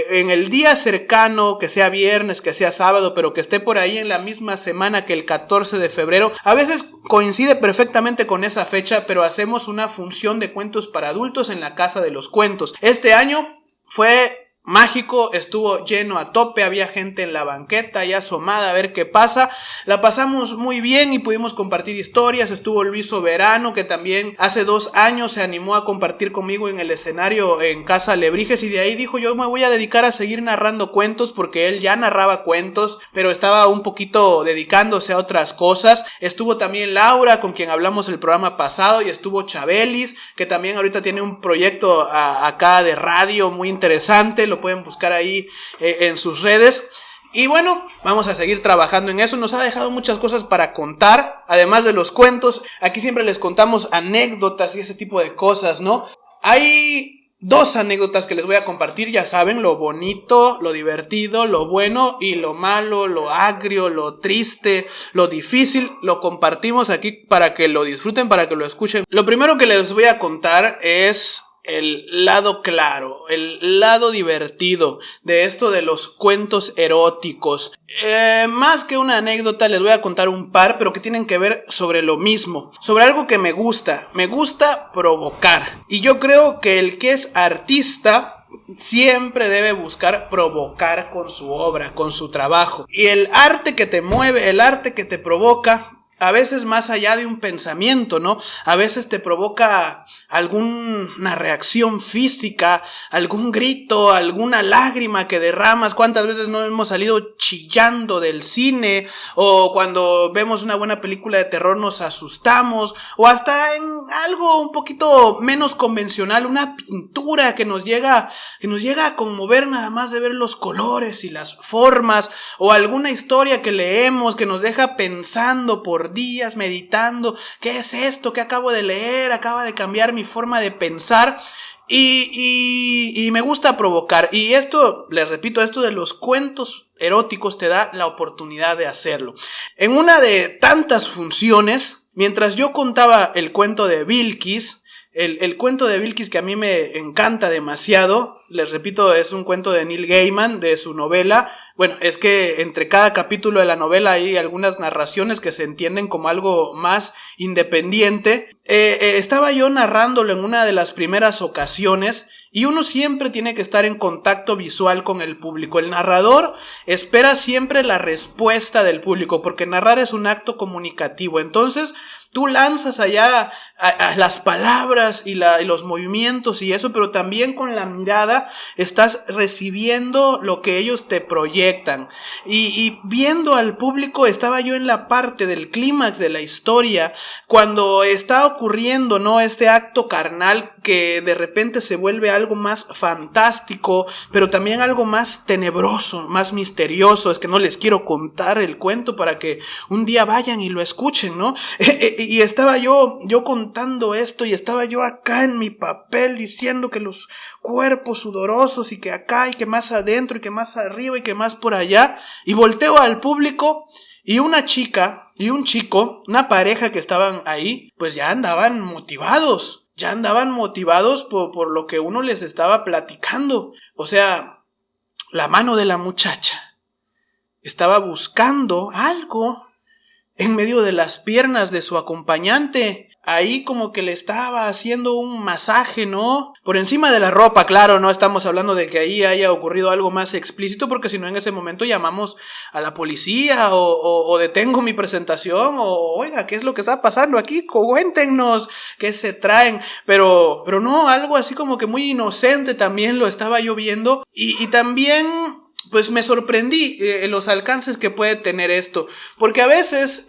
en el día cercano, que sea viernes, que sea sábado, pero que esté por ahí en la misma semana que el 14 de febrero, a veces coincide perfectamente con esa fecha, pero hacemos una función de cuentos para adultos en la Casa de los Cuentos. Este año fue mágico, estuvo lleno a tope, había gente en la banqueta ya asomada a ver qué pasa. La pasamos muy bien y pudimos compartir historias. Estuvo Luis Soberano, que también hace 2 años se animó a compartir conmigo en el escenario en Casa Lebrijes, y de ahí dijo: yo me voy a dedicar a seguir narrando cuentos, porque él ya narraba cuentos, pero estaba un poquito dedicándose a otras cosas. Estuvo también Laura, con quien hablamos el programa pasado, y estuvo Chabelis, que también ahorita tiene un proyecto acá de radio muy interesante. Lo pueden buscar ahí en sus redes. Y bueno, vamos a seguir trabajando en eso. Nos ha dejado muchas cosas para contar, además de los cuentos. Aquí siempre les contamos anécdotas y ese tipo de cosas, ¿no? Hay 2 anécdotas que les voy a compartir. Ya saben, lo bonito, lo divertido, lo bueno y lo malo, lo agrio, lo triste, lo difícil. Lo compartimos aquí para que lo disfruten, para que lo escuchen. Lo primero que les voy a contar es el lado claro, el lado divertido de esto de los cuentos eróticos. Más que una anécdota, les voy a contar un par, pero que tienen que ver sobre lo mismo, sobre algo que me gusta provocar. Y yo creo que el que es artista siempre debe buscar provocar con su obra, con su trabajo. Y el arte que te mueve, el arte que te provoca, a veces más allá de un pensamiento, ¿no? A veces te provoca alguna reacción física, algún grito, alguna lágrima que derramas. ¿Cuántas veces no hemos salido chillando del cine? O cuando vemos una buena película de terror nos asustamos. O hasta en algo un poquito menos convencional, una pintura que nos llega a conmover nada más de ver los colores y las formas. O alguna historia que leemos que nos deja pensando por días, meditando, ¿qué es esto que acabo de leer? Acaba de cambiar mi forma de pensar. Y me gusta provocar. Y esto, les repito, esto de los cuentos eróticos te da la oportunidad de hacerlo. En una de tantas funciones, mientras yo contaba el cuento de Bilquis, el cuento de Bilquis que a mí me encanta demasiado, les repito, es un cuento de Neil Gaiman, de su novela. Bueno, es que entre cada capítulo de la novela hay algunas narraciones que se entienden como algo más independiente. Estaba yo narrándolo en una de las primeras ocasiones y uno siempre tiene que estar en contacto visual con el público. El narrador espera siempre la respuesta del público porque narrar es un acto comunicativo. Entonces, tú lanzas allá a las palabras y los movimientos y eso, pero también con la mirada estás recibiendo lo que ellos te proyectan. Y viendo al público, estaba yo en la parte del clímax de la historia, cuando está ocurriendo, ¿no?, este acto carnal que de repente se vuelve algo más fantástico, pero también algo más tenebroso, más misterioso. Es que no les quiero contar el cuento para que un día vayan y lo escuchen, ¿no? Y estaba yo contando esto y estaba yo acá en mi papel diciendo que los cuerpos sudorosos y que acá y que más adentro y que más arriba y que más por allá, y volteo al público y una chica y un chico, una pareja que estaban ahí, pues ya andaban motivados por lo que uno les estaba platicando. O sea, la mano de la muchacha estaba buscando algo en medio de las piernas de su acompañante. Ahí como que le estaba haciendo un masaje, ¿no? Por encima de la ropa, claro, no estamos hablando de que ahí haya ocurrido algo más explícito, porque si no en ese momento llamamos a la policía o detengo mi presentación, o oiga, ¿qué es lo que está pasando aquí? Cuéntenos qué se traen. Pero no, algo así como que muy inocente también lo estaba yo viendo. Y también pues me sorprendí los alcances que puede tener esto, porque a veces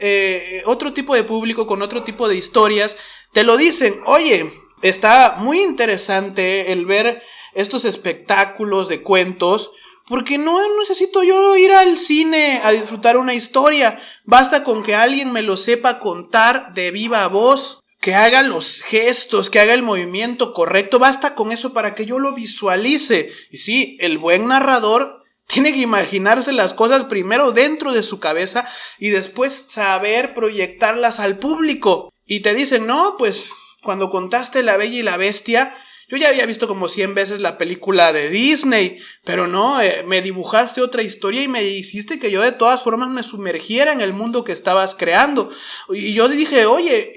otro tipo de público con otro tipo de historias te lo dicen: oye, está muy interesante el ver estos espectáculos de cuentos, porque no necesito yo ir al cine a disfrutar una historia, basta con que alguien me lo sepa contar de viva voz, que haga los gestos, que haga el movimiento correcto, basta con eso para que yo lo visualice. Y sí, el buen narrador tiene que imaginarse las cosas primero dentro de su cabeza y después saber proyectarlas al público. Y te dicen: no, pues cuando contaste La Bella y la Bestia, yo ya había visto como 100 veces la película de Disney, pero no, me dibujaste otra historia y me hiciste que yo de todas formas me sumergiera en el mundo que estabas creando. Y yo dije: oye,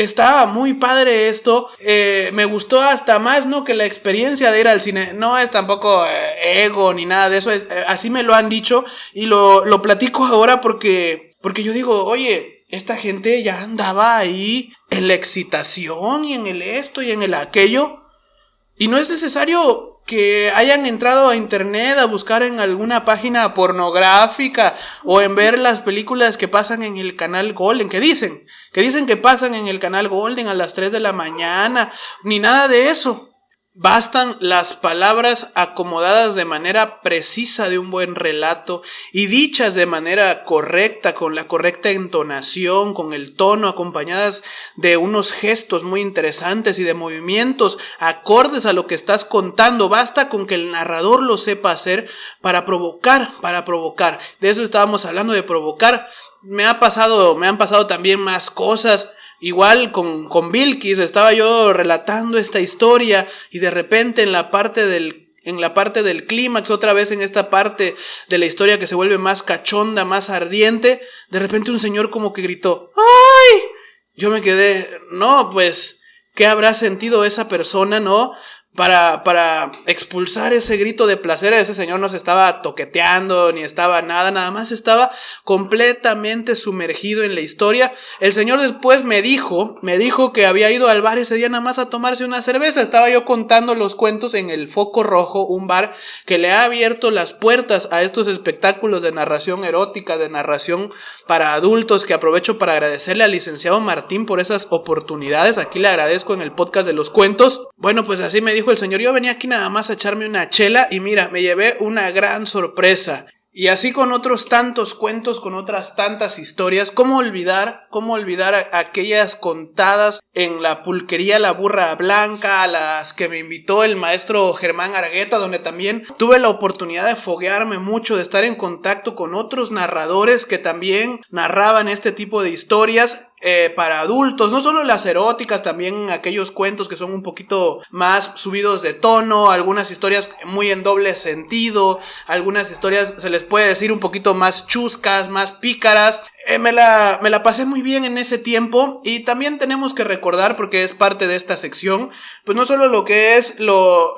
estaba muy padre esto, me gustó hasta más, ¿no?, que la experiencia de ir al cine. No es tampoco ego ni nada de eso, así me lo han dicho y lo platico ahora porque yo digo: oye, esta gente ya andaba ahí en la excitación y en el esto y en el aquello. Y no es necesario que hayan entrado a internet a buscar en alguna página pornográfica o en ver las películas que pasan en el canal Golden, que dicen que pasan en el canal Golden a las 3 de la mañana, ni nada de eso. Bastan las palabras acomodadas de manera precisa de un buen relato y dichas de manera correcta, con la correcta entonación, con el tono, acompañadas de unos gestos muy interesantes y de movimientos acordes a lo que estás contando. Basta con que el narrador lo sepa hacer para provocar. De eso estábamos hablando, de provocar. Me han pasado también más cosas. Igual con Bilquis, estaba yo relatando esta historia y de repente en la parte del clímax, otra vez en esta parte de la historia que se vuelve más cachonda, más ardiente, de repente un señor como que gritó: ¡ay! Yo me quedé, no, pues, ¿qué habrá sentido esa persona, no? para expulsar ese grito de placer. Ese señor no se estaba toqueteando ni estaba nada más estaba completamente sumergido en la historia. El señor después me dijo que había ido al bar ese día nada más a tomarse una cerveza. Estaba yo contando los cuentos en el Foco Rojo, un bar que le ha abierto las puertas a estos espectáculos de narración erótica, de narración para adultos, que aprovecho para agradecerle al licenciado Martín por esas oportunidades. Aquí le agradezco en el podcast de los cuentos. Bueno, pues así me dijo el señor, yo venía aquí nada más a echarme una chela y mira, me llevé una gran sorpresa. Y así con otros tantos cuentos, con otras tantas historias. ¿Cómo olvidar aquellas contadas en la pulquería La Burra Blanca, a las que me invitó el maestro Germán Argueta, donde también tuve la oportunidad de foguearme mucho, de estar en contacto con otros narradores que también narraban este tipo de historias para adultos, no solo las eróticas, también aquellos cuentos que son un poquito más subidos de tono, algunas historias muy en doble sentido, algunas historias se les puede decir un poquito más chuscas, más pícaras. Me la pasé muy bien en ese tiempo, y también tenemos que recordar, porque es parte de esta sección, pues no solo lo que es lo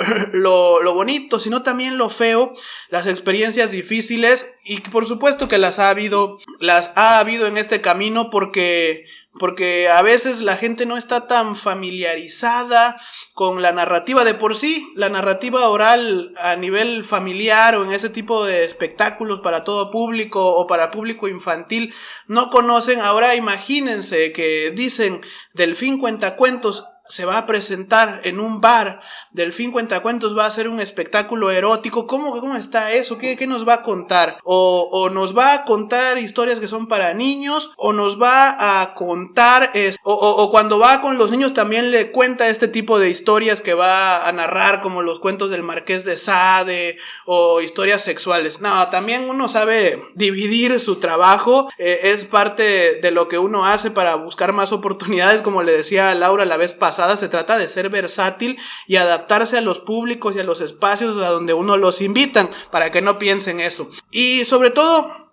bonito, sino también lo feo, las experiencias difíciles, y por supuesto que las ha habido en este camino, porque a veces la gente no está tan familiarizada con la narrativa de por sí. La narrativa oral a nivel familiar o en ese tipo de espectáculos para todo público o para público infantil no conocen. Ahora imagínense que dicen Delfín Cuentacuentos se va a presentar en un bar, Delfín Cuentacuentos va a hacer un espectáculo erótico. ¿Cómo está eso? ¿Qué nos va a contar? O nos va a contar historias que son para niños, o nos va a contar o cuando va con los niños también le cuenta este tipo de historias que va a narrar, como los cuentos del Marqués de Sade o historias sexuales. No, también uno sabe dividir su trabajo, es parte de lo que uno hace para buscar más oportunidades. Como le decía a Laura la vez pasada, se trata de ser versátil y adaptarse a los públicos y a los espacios a donde uno los invitan, para que no piensen eso. Y sobre todo,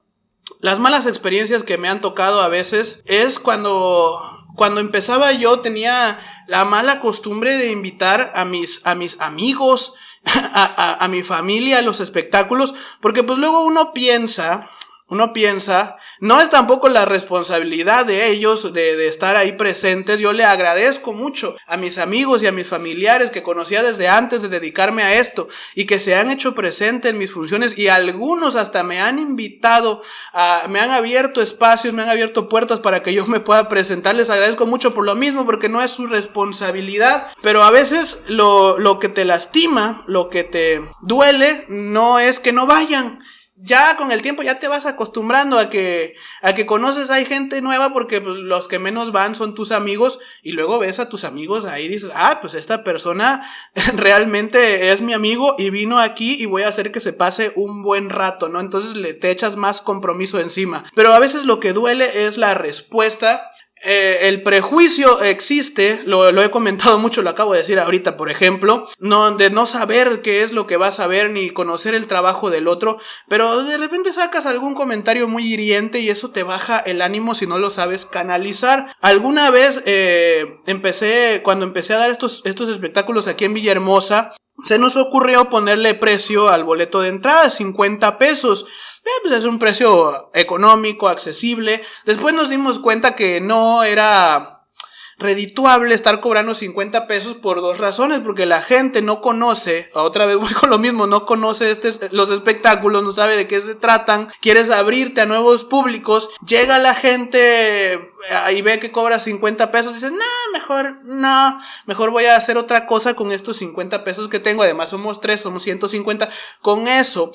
las malas experiencias que me han tocado a veces es cuando empezaba yo, tenía la mala costumbre de invitar a mis amigos, a mi familia a los espectáculos, porque pues luego uno piensa, no es tampoco la responsabilidad de ellos de estar ahí presentes. Yo le agradezco mucho a mis amigos y a mis familiares que conocía desde antes de dedicarme a esto y que se han hecho presentes en mis funciones, y algunos hasta me han invitado, me han abierto espacios, me han abierto puertas para que yo me pueda presentar. Les agradezco mucho por lo mismo, porque no es su responsabilidad, pero a veces lo que te lastima, lo que te duele, no es que no vayan. Ya con el tiempo ya te vas acostumbrando a que conoces, hay gente nueva, porque pues, los que menos van son tus amigos, y luego ves a tus amigos ahí y dices, pues esta persona realmente es mi amigo y vino aquí y voy a hacer que se pase un buen rato, ¿no? Entonces te echas más compromiso encima. Pero a veces lo que duele es la respuesta. El prejuicio existe, lo he comentado mucho, lo acabo de decir ahorita, por ejemplo, de no saber qué es lo que vas a ver ni conocer el trabajo del otro, pero de repente sacas algún comentario muy hiriente y eso te baja el ánimo si no lo sabes canalizar. Alguna vez cuando empecé a dar estos espectáculos aquí en Villahermosa, se nos ocurrió ponerle precio al boleto de entrada, 50 pesos. Pues es un precio económico, accesible. Después nos dimos cuenta que no era redituable estar cobrando 50 pesos por dos razones, porque la gente no conoce, otra vez voy con lo mismo, no conoce los espectáculos, no sabe de qué se tratan, quieres abrirte a nuevos públicos, llega la gente y ve que cobra 50 pesos, dices, mejor voy a hacer otra cosa con estos 50 pesos que tengo, además somos 3, somos 150, con eso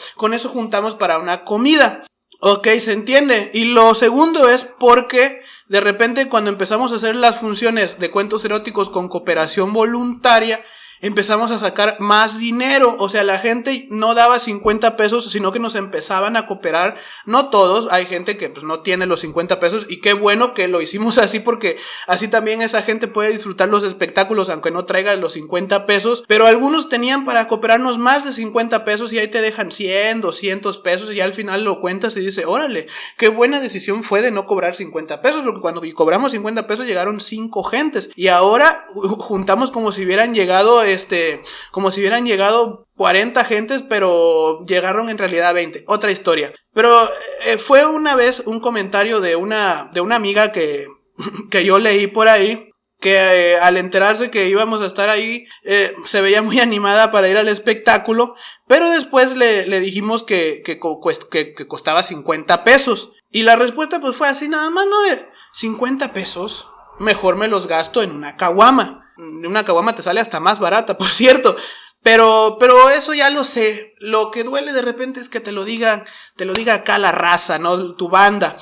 juntamos para una comida. Ok, se entiende. Y lo segundo es porque de repente cuando empezamos a hacer las funciones de cuentos eróticos con cooperación voluntaria, empezamos a sacar más dinero. O sea, la gente no daba 50 pesos, sino que nos empezaban a cooperar. No todos, hay gente que pues no tiene los 50 pesos, y qué bueno que lo hicimos así, porque así también esa gente puede disfrutar los espectáculos aunque no traiga los 50 pesos. Pero algunos tenían para cooperarnos más de 50 pesos y ahí te dejan 100, 200 pesos, y al final lo cuentas y dices, órale, qué buena decisión fue de no cobrar 50 pesos, porque cuando cobramos 50 pesos llegaron 5 gentes, y ahora juntamos como si hubieran llegado como si hubieran llegado 40 gentes, pero llegaron en realidad 20. Otra historia. Pero fue una vez un comentario de una amiga que yo leí por ahí, que al enterarse que íbamos a estar ahí, se veía muy animada para ir al espectáculo, pero después le dijimos que costaba 50 pesos. Y la respuesta pues fue así nada más, ¿no? De 50 pesos, mejor me los gasto en una caguama. Una caguama te sale hasta más barata, por cierto. Pero eso ya lo sé. Lo que duele de repente es que te lo diga acá la raza, ¿no? Tu banda.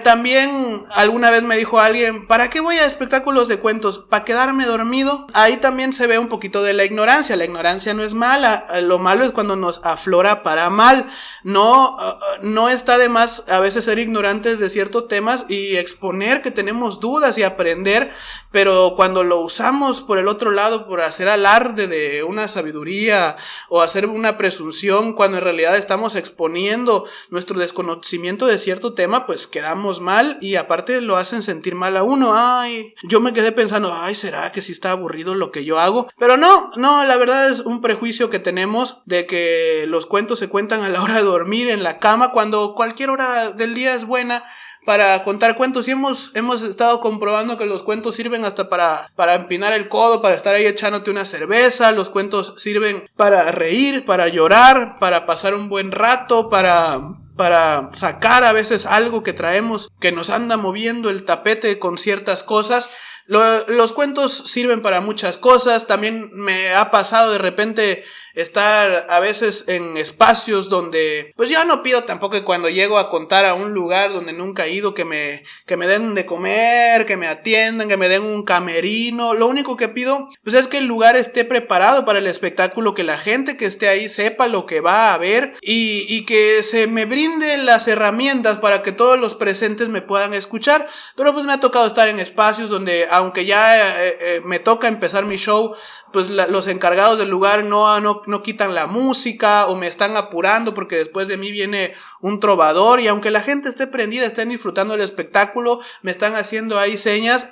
También alguna vez me dijo alguien, ¿para qué voy a espectáculos de cuentos? ¿Para quedarme dormido? Ahí también se ve un poquito de la ignorancia. La ignorancia no es mala. Lo malo es cuando nos aflora para mal. No está de más a veces ser ignorantes de ciertos temas y exponer que tenemos dudas y aprender, pero cuando lo usamos por el otro lado, por hacer alarde de una sabiduría o hacer una presunción, cuando en realidad estamos exponiendo nuestro desconocimiento de cierto tema, pues quedamos mal y aparte lo hacen sentir mal a uno. Ay, yo me quedé pensando, ¿será que sí está aburrido lo que yo hago? Pero no, la verdad es un prejuicio que tenemos de que los cuentos se cuentan a la hora de dormir en la cama, cuando cualquier hora del día es buena para contar cuentos. Y hemos estado comprobando que los cuentos sirven hasta para empinar el codo, para estar ahí echándote una cerveza. Los cuentos sirven para reír, para llorar, para pasar un buen rato, para sacar a veces algo que traemos, que nos anda moviendo el tapete con ciertas cosas. Los cuentos sirven para muchas cosas. También me ha pasado de repente estar a veces en espacios donde pues yo no pido tampoco que cuando llego a contar a un lugar donde nunca he ido que me den de comer, que me atiendan, que me den un camerino. Lo único que pido pues es que el lugar esté preparado para el espectáculo, que la gente que esté ahí sepa lo que va a ver y que se me brinden las herramientas para que todos los presentes me puedan escuchar. Pero pues me ha tocado estar en espacios donde aunque ya me toca empezar mi show, pues los encargados del lugar no quitan la música o me están apurando porque después de mí viene un trovador, y aunque la gente esté prendida, estén disfrutando del espectáculo, me están haciendo ahí señas.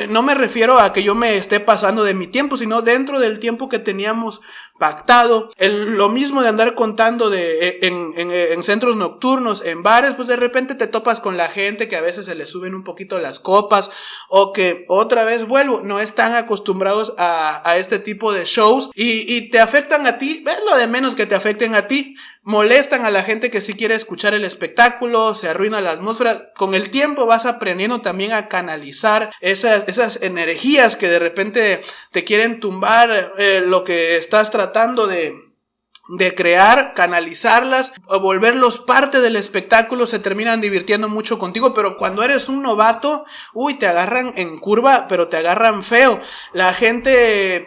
No me refiero a que yo me esté pasando de mi tiempo, sino dentro del tiempo que teníamos pactado. Lo mismo de andar contando en centros nocturnos, en bares, pues de repente te topas con la gente que a veces se le suben un poquito las copas, o que otra vez no están acostumbrados a este tipo de shows y te afectan a ti. Ves lo de menos que te afecten a ti. Molestan a la gente que sí quiere escuchar el espectáculo, se arruina la atmósfera. Con el tiempo vas aprendiendo también a canalizar esas energías que de repente te quieren tumbar lo que estás tratando de crear, canalizarlas, o volverlos parte del espectáculo. Se terminan divirtiendo mucho contigo, pero cuando eres un novato, te agarran en curva, pero te agarran feo. La gente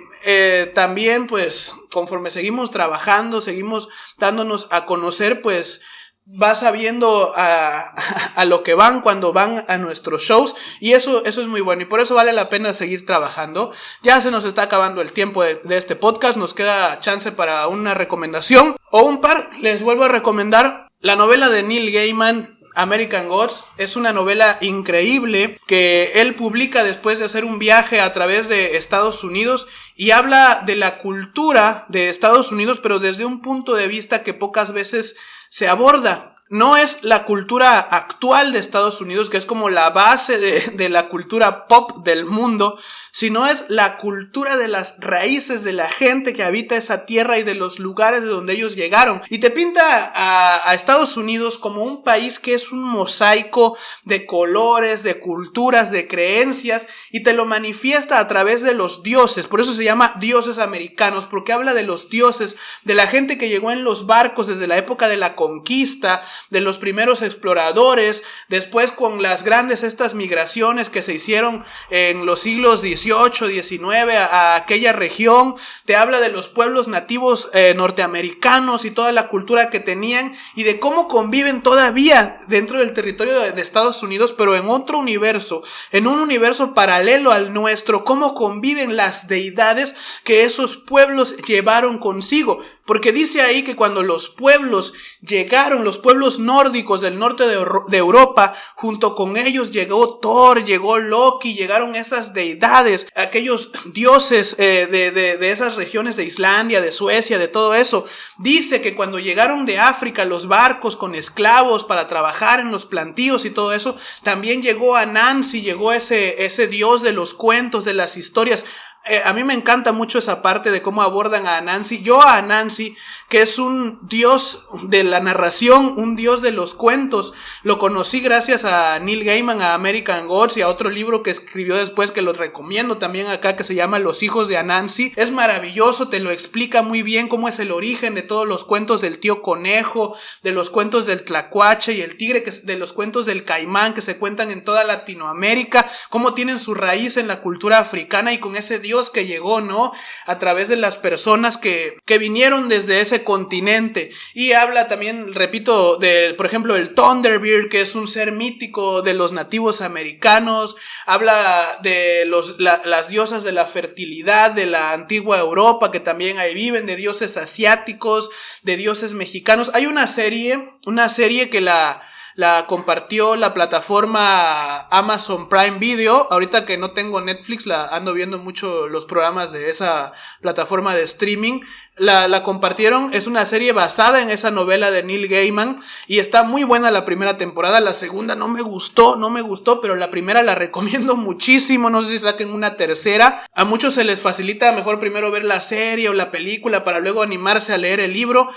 también, pues, conforme seguimos trabajando, seguimos dándonos a conocer, pues, vas sabiendo a lo que van cuando van a nuestros shows, y eso es muy bueno, y por eso vale la pena seguir trabajando. Ya se nos está acabando el tiempo de este podcast, nos queda chance para una recomendación o un par. Les vuelvo a recomendar la novela de Neil Gaiman, American Gods. Es una novela increíble que él publica después de hacer un viaje a través de Estados Unidos y habla de la cultura de Estados Unidos, pero desde un punto de vista que pocas veces se aborda. No es la cultura actual de Estados Unidos, que es como la base de la cultura pop del mundo, sino es la cultura de las raíces de la gente que habita esa tierra y de los lugares de donde ellos llegaron. Y te pinta a Estados Unidos como un país que es un mosaico de colores, de culturas, de creencias, y te lo manifiesta a través de los dioses. Por eso se llama Dioses Americanos, porque habla de los dioses, de la gente que llegó en los barcos desde la época de la conquista, de los primeros exploradores, después con las grandes estas migraciones que se hicieron en los siglos XVIII, XIX a aquella región. Te habla de los pueblos nativos norteamericanos y toda la cultura que tenían y de cómo conviven todavía dentro del territorio de Estados Unidos, pero en otro universo, en un universo paralelo al nuestro, cómo conviven las deidades que esos pueblos llevaron consigo. Porque dice ahí que cuando los pueblos llegaron, los pueblos nórdicos del norte de Europa, junto con ellos llegó Thor, llegó Loki, llegaron esas deidades, aquellos dioses de esas regiones de Islandia, de Suecia, de todo eso. Dice que cuando llegaron de África los barcos con esclavos para trabajar en los plantíos y todo eso, también llegó Anansi, llegó ese dios de los cuentos, de las historias. A mí me encanta mucho esa parte de cómo abordan a Anansi. Yo a Anansi, que es un dios de la narración, un dios de los cuentos, lo conocí gracias a Neil Gaiman, a American Gods y a otro libro que escribió después, que lo recomiendo también acá, que se llama Los hijos de Anansi. Es maravilloso, te lo explica muy bien cómo es el origen de todos los cuentos del tío conejo, de los cuentos del tlacuache y el tigre, de los cuentos del caimán que se cuentan en toda Latinoamérica, cómo tienen su raíz en la cultura africana y con ese dios que llegó, ¿no? A través de las personas que vinieron desde ese continente. Y habla también, repito, por ejemplo, el Thunderbird, que es un ser mítico de los nativos americanos. Habla de las diosas de la fertilidad de la antigua Europa, que también ahí viven, de dioses asiáticos, de dioses mexicanos. Hay una serie que la compartió la plataforma Amazon Prime Video. Ahorita que no tengo Netflix, ando viendo mucho los programas de esa plataforma de streaming. La compartieron, es una serie basada en esa novela de Neil Gaiman y está muy buena la primera temporada. La segunda no me gustó, pero la primera la recomiendo muchísimo. No sé si saquen una tercera. A muchos se les facilita mejor primero ver la serie o la película para luego animarse a leer el libro.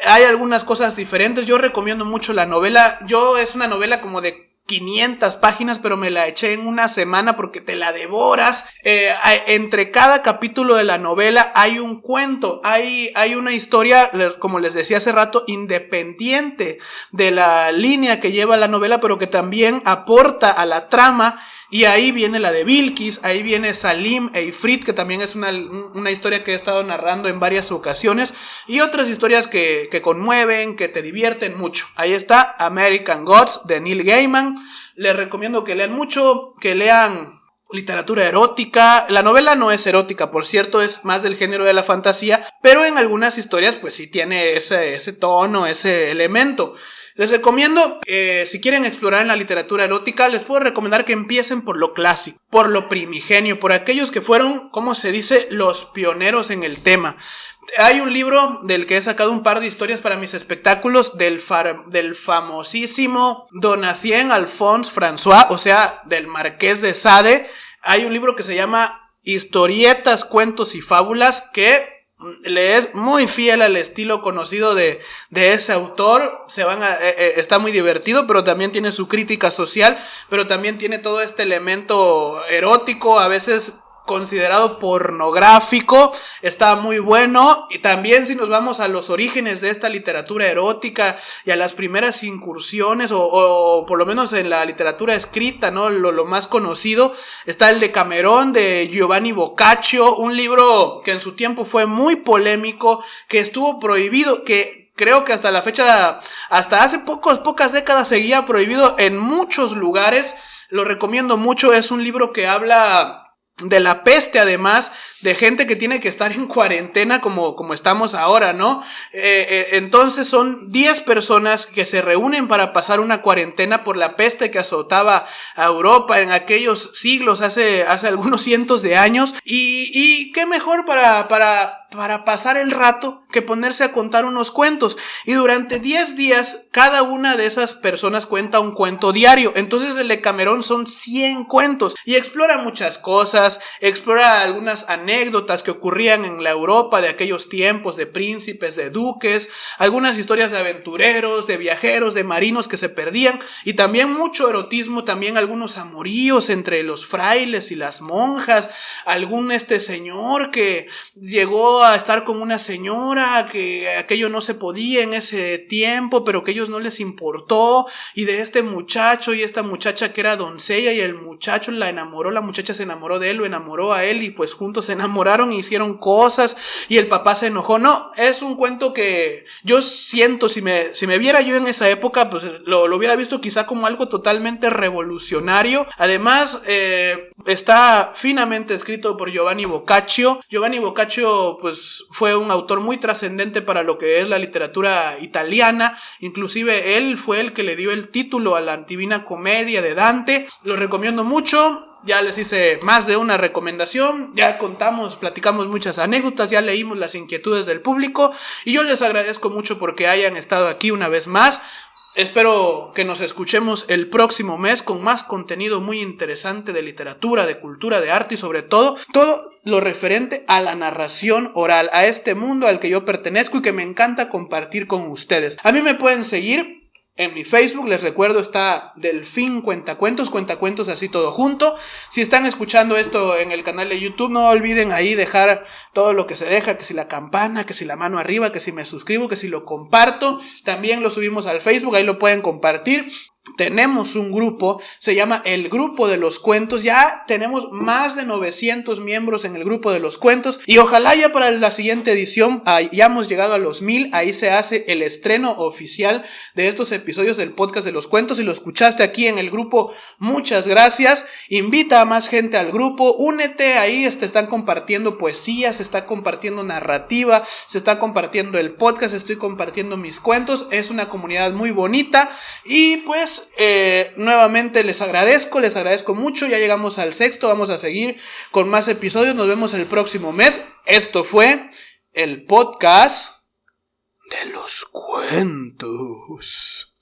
Hay algunas cosas diferentes. Yo recomiendo mucho la novela. Es una novela como de 500 páginas, pero me la eché en una semana porque te la devoras. Entre cada capítulo de la novela hay un cuento, hay una historia, como les decía hace rato, independiente de la línea que lleva la novela, pero que también aporta a la trama. Y ahí viene la de Bilquis, ahí viene Salim e Ifrit, que también es una historia que he estado narrando en varias ocasiones, y otras historias que conmueven, que te divierten mucho. Ahí está American Gods de Neil Gaiman. Les recomiendo que lean mucho, que lean literatura erótica. La novela no es erótica, por cierto, es más del género de la fantasía, pero en algunas historias pues sí tiene ese tono, ese elemento. Les recomiendo, si quieren explorar en la literatura erótica, les puedo recomendar que empiecen por lo clásico, por lo primigenio, por aquellos que fueron, ¿cómo se dice?, los pioneros en el tema. Hay un libro del que he sacado un par de historias para mis espectáculos del famosísimo Donatien Alphonse François, o sea, del Marqués de Sade. Hay un libro que se llama Historietas, Cuentos y Fábulas, que le es muy fiel al estilo conocido de ese autor. Está muy divertido, pero también tiene su crítica social, pero también tiene todo este elemento erótico, a veces considerado pornográfico. Está muy bueno. Y también, si nos vamos a los orígenes de esta literatura erótica y a las primeras incursiones, o por lo menos en la literatura escrita, ¿no? Lo más conocido, está el Decamerón de Giovanni Boccaccio, un libro que en su tiempo fue muy polémico, que estuvo prohibido, que creo que hasta la fecha, hasta hace pocas décadas seguía prohibido en muchos lugares. Lo recomiendo mucho. Es un libro que habla de la peste, además, de gente que tiene que estar en cuarentena como estamos ahora, ¿no? Entonces son 10 personas que se reúnen para pasar una cuarentena por la peste que azotaba a Europa en aquellos siglos, hace algunos cientos de años. Y qué mejor para pasar el rato que ponerse a contar unos cuentos. Y durante 10 días, cada una de esas personas cuenta un cuento diario. Entonces el Decamerón son 100 cuentos. Y explora muchas cosas, explora algunas anécdotas que ocurrían en la Europa de aquellos tiempos, de príncipes, de duques, algunas historias de aventureros, de viajeros, de marinos que se perdían, y también mucho erotismo, también algunos amoríos entre los frailes y las monjas, algún señor que llegó a estar con una señora, que aquello no se podía en ese tiempo, pero que a ellos no les importó, y de este muchacho y esta muchacha que era doncella, y el muchacho la enamoró, la muchacha se enamoró de él, lo enamoró a él, y pues juntos se enamoraron e hicieron cosas y el papá se enojó. No, es un cuento que yo siento, si me viera yo en esa época, pues lo hubiera visto quizá como algo totalmente revolucionario. Además, está finamente escrito por Giovanni Boccaccio. Giovanni Boccaccio pues fue un autor muy trascendente para lo que es la literatura italiana. Inclusive él fue el que le dio el título a la Divina Comedia de Dante. Lo recomiendo mucho. Ya les hice más de una recomendación, ya platicamos muchas anécdotas, ya leímos las inquietudes del público y yo les agradezco mucho porque hayan estado aquí una vez más. Espero que nos escuchemos el próximo mes con más contenido muy interesante de literatura, de cultura, de arte y sobre todo lo referente a la narración oral, a este mundo al que yo pertenezco y que me encanta compartir con ustedes. A mí me pueden seguir en mi Facebook, les recuerdo, está Delfín Cuentacuentos así todo junto. Si están escuchando esto en el canal de YouTube, no olviden ahí dejar todo lo que se deja, que si la campana, que si la mano arriba, que si me suscribo, que si lo comparto. También lo subimos al Facebook, ahí lo pueden compartir. Tenemos un grupo, se llama El Grupo de los Cuentos. Ya tenemos más de 900 miembros en el Grupo de los Cuentos y ojalá ya para la siguiente edición hayamos llegado a los 1000. Ahí se hace el estreno oficial de estos episodios del podcast de los cuentos. Si lo escuchaste aquí en el grupo, muchas gracias. Invita a más gente al grupo, únete, ahí están compartiendo poesía, se está compartiendo narrativa, se está compartiendo el podcast, estoy compartiendo mis cuentos. Es una comunidad muy bonita y pues nuevamente les agradezco mucho. Ya llegamos al 6º, vamos a seguir con más episodios. Nos vemos el próximo mes. Esto fue el podcast de los cuentos.